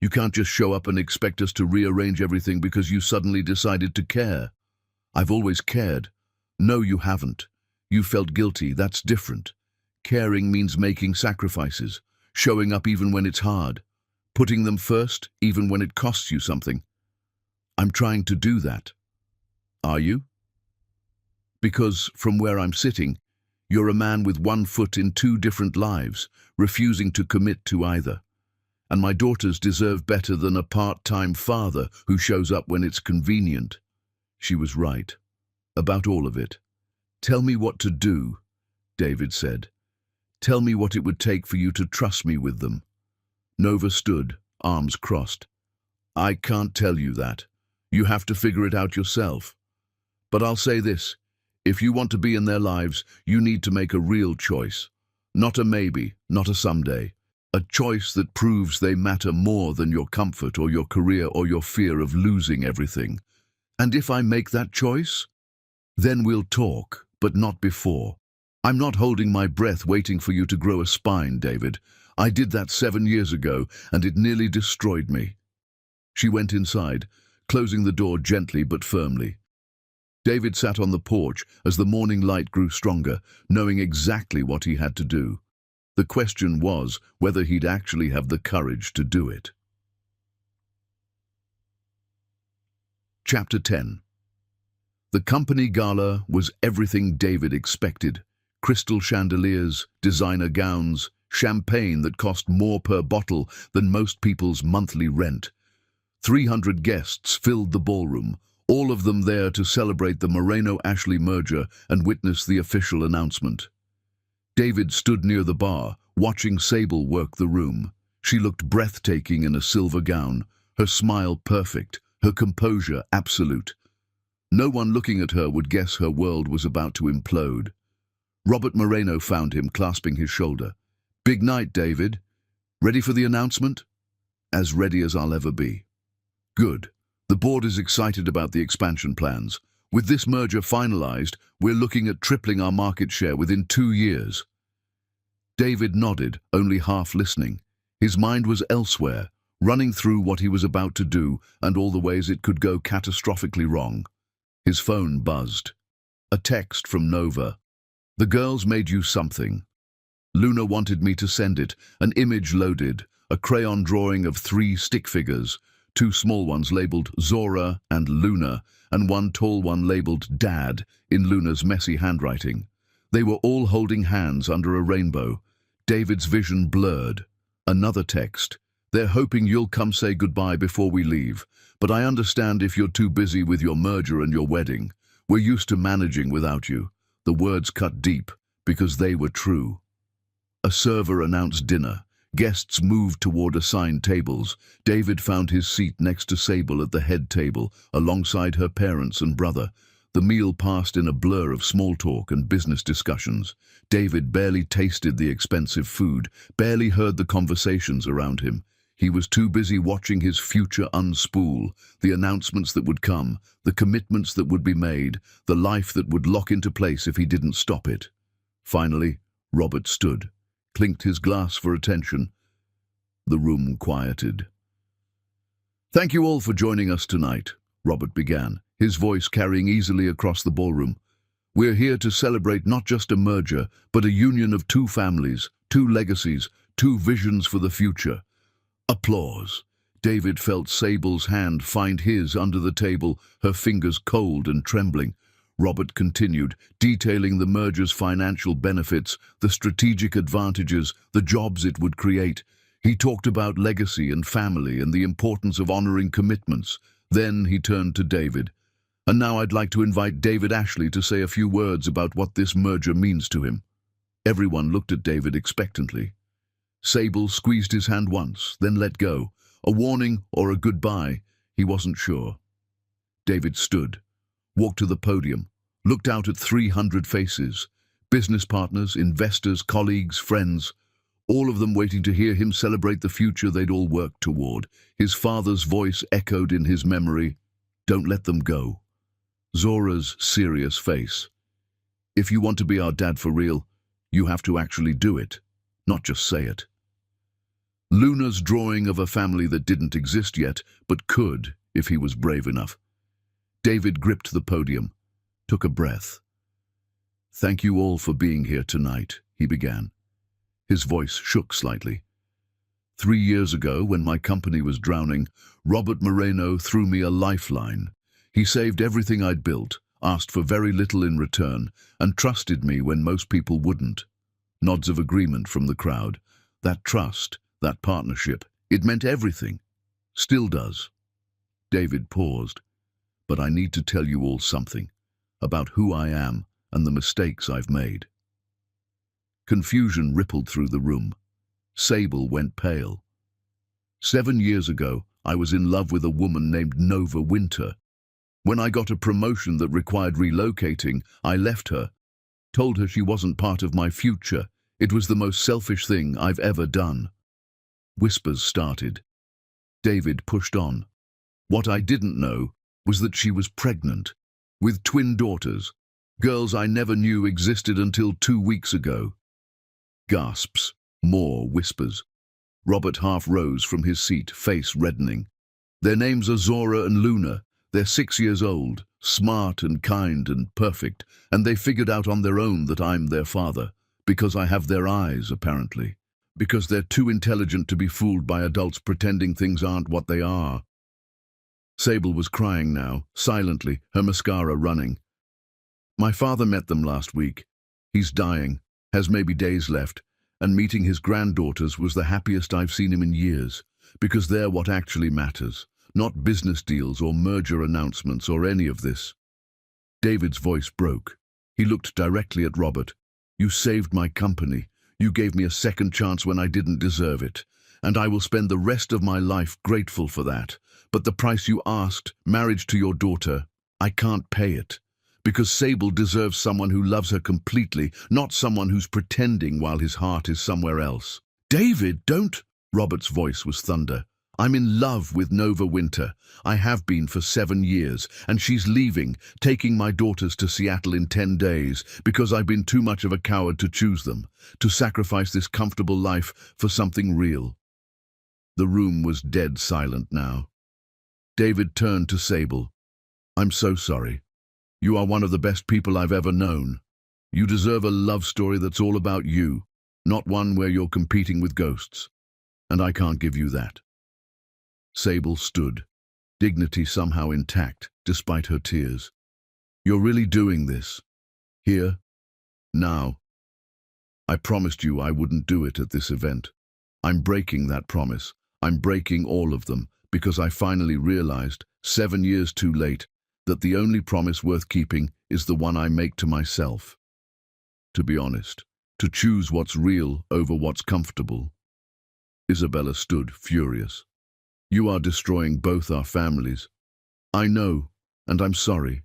You can't just show up and expect us to rearrange everything because you suddenly decided to care. I've always cared. No, you haven't. You felt guilty, that's different. Caring means making sacrifices, showing up even when it's hard, putting them first even when it costs you something. I'm trying to do that. Are you? Because from where I'm sitting, you're a man with 1 foot in 2 different lives, refusing to commit to either. And my daughters deserve better than a part-time father who shows up when it's convenient. She was right. About all of it. Tell me what to do, David said. Tell me what it would take for you to trust me with them. Nova stood, arms crossed. I can't tell you that. You have to figure it out yourself. But I'll say this. If you want to be in their lives, you need to make a real choice. Not a maybe, not a someday. A choice that proves they matter more than your comfort or your career or your fear of losing everything. And if I make that choice, then we'll talk, but not before. I'm not holding my breath waiting for you to grow a spine, David. I did that 7 years ago, and it nearly destroyed me. She went inside, closing the door gently but firmly. David sat on the porch as the morning light grew stronger, knowing exactly what he had to do. The question was whether he'd actually have the courage to do it. Chapter 10. The company gala was everything David expected. Crystal chandeliers, designer gowns, champagne that cost more per bottle than most people's monthly rent. 300 guests filled the ballroom, all of them there to celebrate the Moreno-Ashley merger and witness the official announcement. David stood near the bar, watching Sable work the room. She looked breathtaking in a silver gown, her smile perfect, her composure absolute. No one looking at her would guess her world was about to implode. Robert Moreno found him, clasping his shoulder. "Big night, David. Ready for the announcement?" "As ready as I'll ever be." "Good. The board is excited about the expansion plans. With this merger finalized, we're looking at tripling our market share within 2 years." David nodded, only half listening. His mind was elsewhere, running through what he was about to do and all the ways it could go catastrophically wrong. His phone buzzed. A text from Nova. "The girls made you something. Luna wanted me to send it." An image loaded, a crayon drawing of 3 stick figures, 2 small ones labeled Zora and Luna, and 1 tall one labeled Dad in Luna's messy handwriting. They were all holding hands under a rainbow. David's vision blurred. Another text. "They're hoping you'll come say goodbye before we leave, but I understand if you're too busy with your merger and your wedding. We're used to managing without you." The words cut deep, because they were true. A server announced dinner. Guests moved toward assigned tables. David found his seat next to Sable at the head table, alongside her parents and brother. The meal passed in a blur of small talk and business discussions. David barely tasted the expensive food, barely heard the conversations around him. He was too busy watching his future unspool, the announcements that would come, the commitments that would be made, the life that would lock into place if he didn't stop it. Finally, Robert stood, clinked his glass for attention. The room quieted. "Thank you all for joining us tonight," Robert began, his voice carrying easily across the ballroom. "We're here to celebrate not just a merger, but a union of 2 families, 2 legacies, 2 visions for the future." Applause. David felt Sable's hand find his under the table, her fingers cold and trembling. Robert continued, detailing the merger's financial benefits, the strategic advantages, the jobs it would create. He talked about legacy and family and the importance of honoring commitments. Then he turned to David. "And now I'd like to invite David Ashley to say a few words about what this merger means to him." Everyone looked at David expectantly. Sable squeezed his hand once, then let go. A warning or a goodbye, he wasn't sure. David stood, walked to the podium, looked out at 300 faces, business partners, investors, colleagues, friends, all of them waiting to hear him celebrate the future they'd all worked toward. His father's voice echoed in his memory, "Don't let them go." Zora's serious face. "If you want to be our dad for real, you have to actually do it, not just say it." Luna's drawing of a family that didn't exist yet, but could if he was brave enough. David gripped the podium, took a breath. "Thank you all for being here tonight," he began. His voice shook slightly. 3 years ago, when my company was drowning, Robert Moreno threw me a lifeline. He saved everything I'd built, asked for very little in return, and trusted me when most people wouldn't. Nods of agreement from the crowd. That trust, that partnership, it meant everything. Still does. David paused. "But I need to tell you all something about who I am and the mistakes I've made." Confusion rippled through the room. Sable went pale. 7 years ago, I was in love with a woman named Nova Winter. When I got a promotion that required relocating, I left her, told her she wasn't part of my future. It was the most selfish thing I've ever done. Whispers started. David pushed on. What I didn't know was that she was pregnant, with twin daughters, girls I never knew existed until 2 weeks ago. Gasps, more whispers. Robert half rose from his seat, face reddening. Their names are Zora and Luna. They're 6 years old, smart and kind and perfect, and they figured out on their own that I'm their father, because I have their eyes, apparently. Because they're too intelligent to be fooled by adults pretending things aren't what they are. Sable was crying now, silently, her mascara running. My father met them last week. He's dying, has maybe days left, and meeting his granddaughters was the happiest I've seen him in years, because they're what actually matters, not business deals or merger announcements or any of this. David's voice broke. He looked directly at Robert. You saved my company. You gave me a second chance when I didn't deserve it, and I will spend the rest of my life grateful for that. But the price you asked, marriage to your daughter, I can't pay it. Because Sable deserves someone who loves her completely, not someone who's pretending while his heart is somewhere else. David, don't! Robert's voice was thunder. I'm in love with Nova Winter. I have been for 7 years, and she's leaving, taking my daughters to Seattle in 10 days, because I've been too much of a coward to choose them, to sacrifice this comfortable life for something real. The room was dead silent now. David turned to Sable. I'm so sorry. You are one of the best people I've ever known. You deserve a love story that's all about you, not one where you're competing with ghosts. And I can't give you that. Sable stood, dignity somehow intact, despite her tears. You're really doing this? Here? Now? I promised you I wouldn't do it at this event. I'm breaking that promise. I'm breaking all of them, because I finally realized, 7 years too late, that the only promise worth keeping is the one I make to myself. To be honest, to choose what's real over what's comfortable. Isabella stood, furious. You are destroying both our families. I know, and I'm sorry,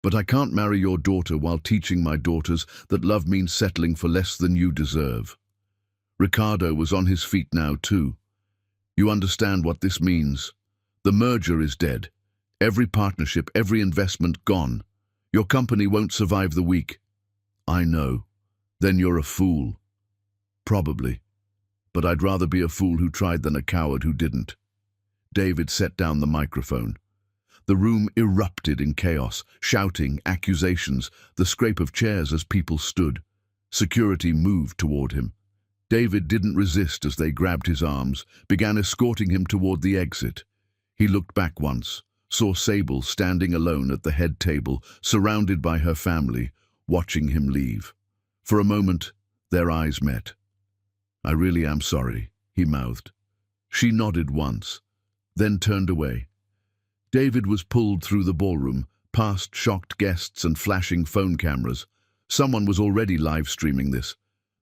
but I can't marry your daughter while teaching my daughters that love means settling for less than you deserve. Ricardo was on his feet now too. You understand what this means. The merger is dead. Every partnership, every investment gone. Your company won't survive the week. I know. Then you're a fool. Probably. But I'd rather be a fool who tried than a coward who didn't. David set down the microphone. The room erupted in chaos, shouting, accusations, the scrape of chairs as people stood. Security moved toward him. David didn't resist as they grabbed his arms, began escorting him toward the exit. He looked back once, saw Sable standing alone at the head table, surrounded by her family, watching him leave. For a moment, their eyes met. I really am sorry, he mouthed. She nodded once, then turned away. David was pulled through the ballroom, past shocked guests and flashing phone cameras. Someone was already live-streaming this.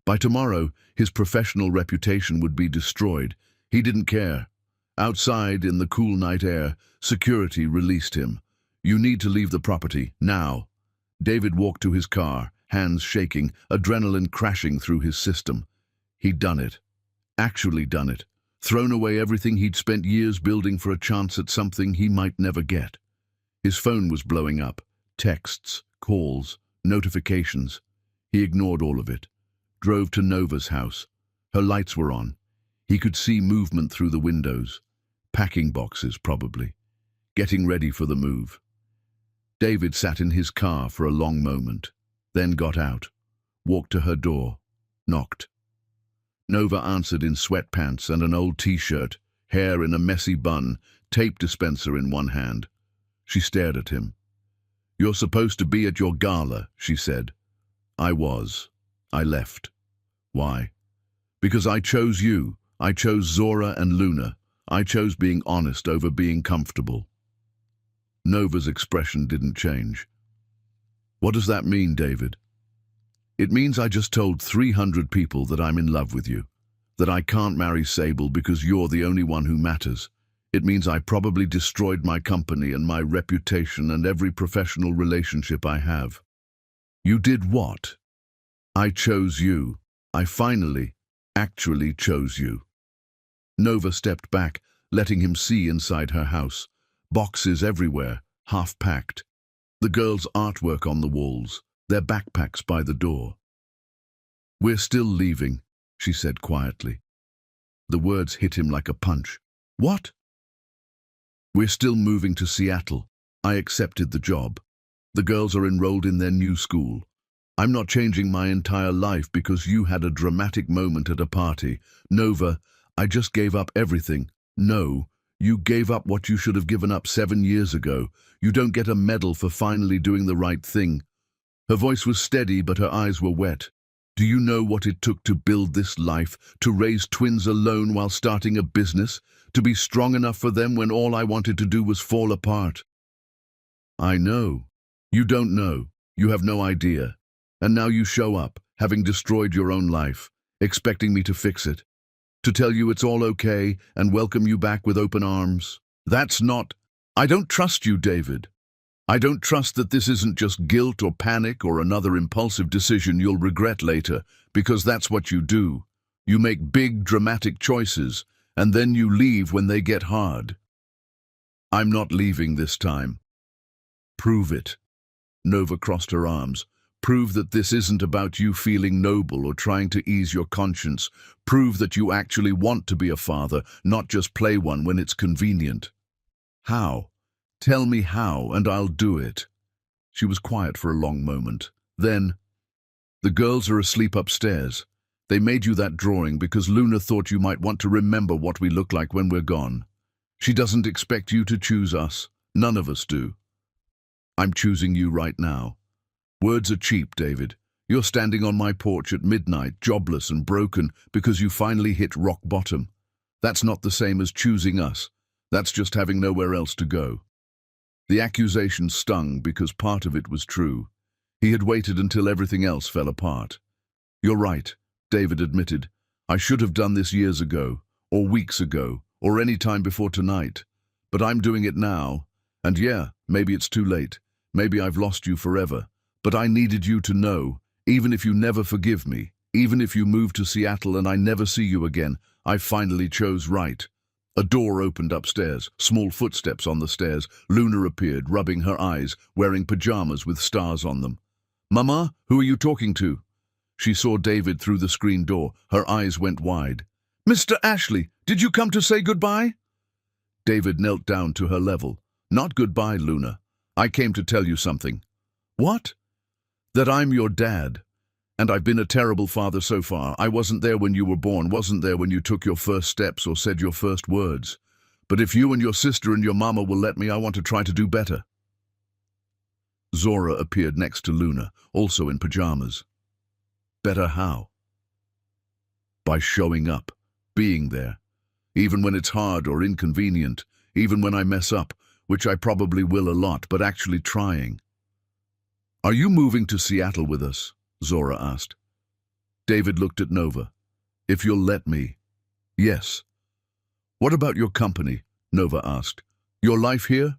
By tomorrow, his professional reputation would be destroyed. He didn't care. Outside, in the cool night air, security released him. You need to leave the property, now. David walked to his car, hands shaking, adrenaline crashing through his system. He'd done it. Actually done it. Thrown away everything he'd spent years building for a chance at something he might never get. His phone was blowing up. Texts, calls, notifications. He ignored all of it. Drove to Nova's house. Her lights were on. He could see movement through the windows. Packing boxes, probably. Getting ready for the move. David sat in his car for a long moment, then got out, walked to her door, knocked. Nova answered in sweatpants and an old t-shirt, hair in a messy bun, tape dispenser in one hand. She stared at him. You're supposed to be at your gala, she said. I was. I left. Why? Because I chose you. I chose Zora and Luna. I chose being honest over being comfortable. Nova's expression didn't change. What does that mean, David? It means I just told 300 people that I'm in love with you, that I can't marry Sable because you're the only one who matters. It means I probably destroyed my company and my reputation and every professional relationship I have. You did what? I chose you. I finally, actually chose you. Nova stepped back, letting him see inside her house. Boxes everywhere, half-packed. The girls' artwork on the walls, their backpacks by the door. We're still leaving, she said quietly. The words hit him like a punch. What? We're still moving to Seattle. I accepted the job. The girls are enrolled in their new school. I'm not changing my entire life because you had a dramatic moment at a party. Nova, I just gave up everything. No, you gave up what you should have given up 7 years ago. You don't get a medal for finally doing the right thing. Her voice was steady, but her eyes were wet. Do you know what it took to build this life, to raise twins alone while starting a business, to be strong enough for them when all I wanted to do was fall apart? I know. You don't know. You have no idea. And now you show up, having destroyed your own life, expecting me to fix it, to tell you it's all okay and welcome you back with open arms. That's not... I don't trust you, David. I don't trust that this isn't just guilt or panic or another impulsive decision you'll regret later, because that's what you do. You make big, dramatic choices, and then you leave when they get hard. I'm not leaving this time. Prove it. Nova crossed her arms. Prove that this isn't about you feeling noble or trying to ease your conscience. Prove that you actually want to be a father, not just play one when it's convenient. How? Tell me how, and I'll do it. She was quiet for a long moment. Then, the girls are asleep upstairs. They made you that drawing because Luna thought you might want to remember what we look like when we're gone. She doesn't expect you to choose us. None of us do. I'm choosing you right now. Words are cheap, David. You're standing on my porch at midnight, jobless and broken, because you finally hit rock bottom. That's not the same as choosing us. That's just having nowhere else to go. The accusation stung because part of it was true. He had waited until everything else fell apart. You're right, David admitted. I should have done this years ago, or weeks ago, or any time before tonight. But I'm doing it now. And yeah, maybe it's too late. Maybe I've lost you forever. But I needed you to know, even if you never forgive me, even if you move to Seattle and I never see you again, I finally chose right. A door opened upstairs, small footsteps on the stairs. Luna appeared, rubbing her eyes, wearing pajamas with stars on them. Mama, who are you talking to? She saw David through the screen door. Her eyes went wide. Mr. Ashley, did you come to say goodbye? David knelt down to her level. Not goodbye, Luna. I came to tell you something. What? That I'm your dad. And I've been a terrible father so far. I wasn't there when you were born, wasn't there when you took your first steps or said your first words. But if you and your sister and your mama will let me, I want to try to do better. Zora appeared next to Luna, also in pajamas. Better how? By showing up, being there. Even when it's hard or inconvenient, even when I mess up, which I probably will a lot, but actually trying. Are you moving to Seattle with us? Zora asked. David looked at Nova. If you'll let me. Yes. What about your company? Nova asked. Your life here?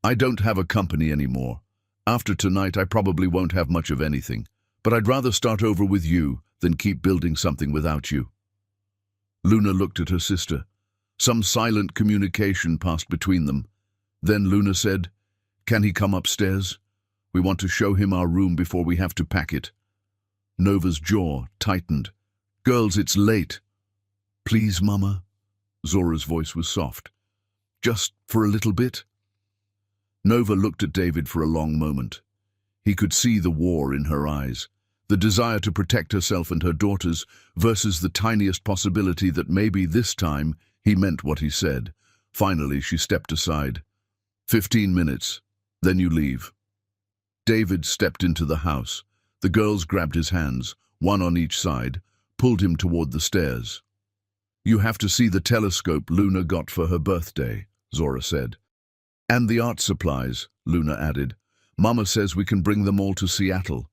I don't have a company anymore. After tonight, I probably won't have much of anything, but I'd rather start over with you than keep building something without you. Luna looked at her sister. Some silent communication passed between them. Then Luna said, Can he come upstairs? We want to show him our room before we have to pack it. Nova's jaw tightened. Girls, it's late. Please, Mama. Zora's voice was soft. Just for a little bit. Nova looked at David for a long moment. He could see the war in her eyes, the desire to protect herself and her daughters versus the tiniest possibility that maybe this time he meant what he said. Finally, she stepped aside. 15 minutes, then you leave. David stepped into the house. The girls grabbed his hands, one on each side, pulled him toward the stairs. You have to see the telescope Luna got for her birthday, Zora said. And the art supplies, Luna added. Mama says we can bring them all to Seattle.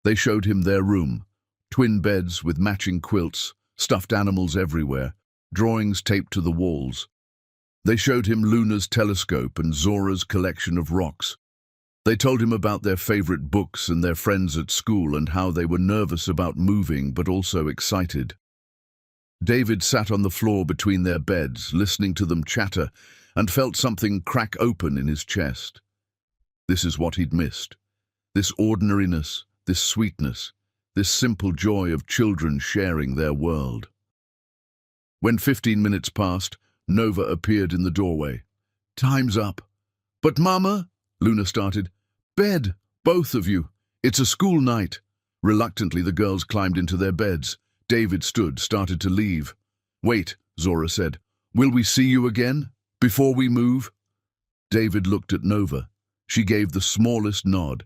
They showed him their room. Twin beds with matching quilts, stuffed animals everywhere, drawings taped to the walls. They showed him Luna's telescope and Zora's collection of rocks. They told him about their favorite books and their friends at school and how they were nervous about moving but also excited. David sat on the floor between their beds, listening to them chatter, and felt something crack open in his chest. This is what he'd missed. This ordinariness, this sweetness, this simple joy of children sharing their world. When 15 minutes passed, Nova appeared in the doorway. Time's up. But Mama, Luna started. Bed, both of you. It's a school night. Reluctantly, the girls climbed into their beds. David started to leave. Wait, Zora said. Will we see you again? Before we move? David looked at Nova. She gave the smallest nod.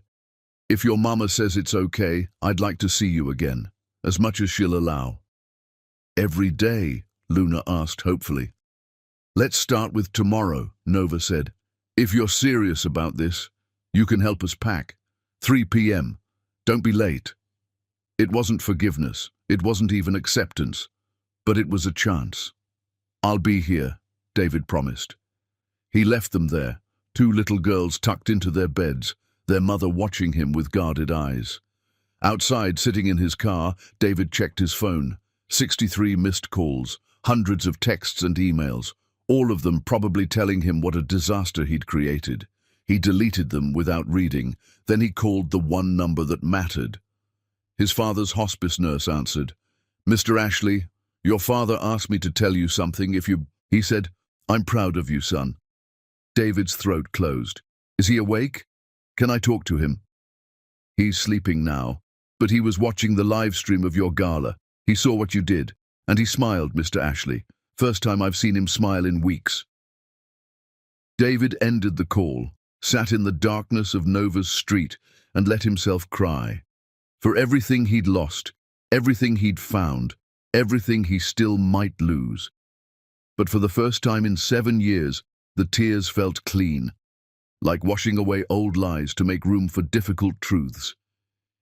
If your mama says it's okay, I'd like to see you again, as much as she'll allow. Every day, Luna asked hopefully. Let's start with tomorrow, Nova said. If you're serious about this, you can help us pack. 3 p.m. Don't be late. It wasn't forgiveness. It wasn't even acceptance. But it was a chance. I'll be here, David promised. He left them there, 2 little girls tucked into their beds, their mother watching him with guarded eyes. Outside, sitting in his car, David checked his phone. 63 missed calls, hundreds of texts and emails, all of them probably telling him what a disaster he'd created. He deleted them without reading. Then he called the one number that mattered. His father's hospice nurse answered. Mr. Ashley, your father asked me to tell you something he said, I'm proud of you, son. David's throat closed. Is he awake? Can I talk to him? He's sleeping now, but he was watching the live stream of your gala. He saw what you did, and he smiled, Mr. Ashley. First time I've seen him smile in weeks. David ended the call, sat in the darkness of Nova's street, and let himself cry. For everything he'd lost, everything he'd found, everything he still might lose. But for the first time in 7 years, the tears felt clean, like washing away old lies to make room for difficult truths.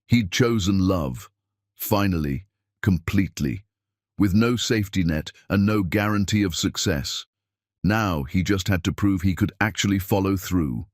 He'd chosen love, finally, completely, with no safety net and no guarantee of success. Now he just had to prove he could actually follow through.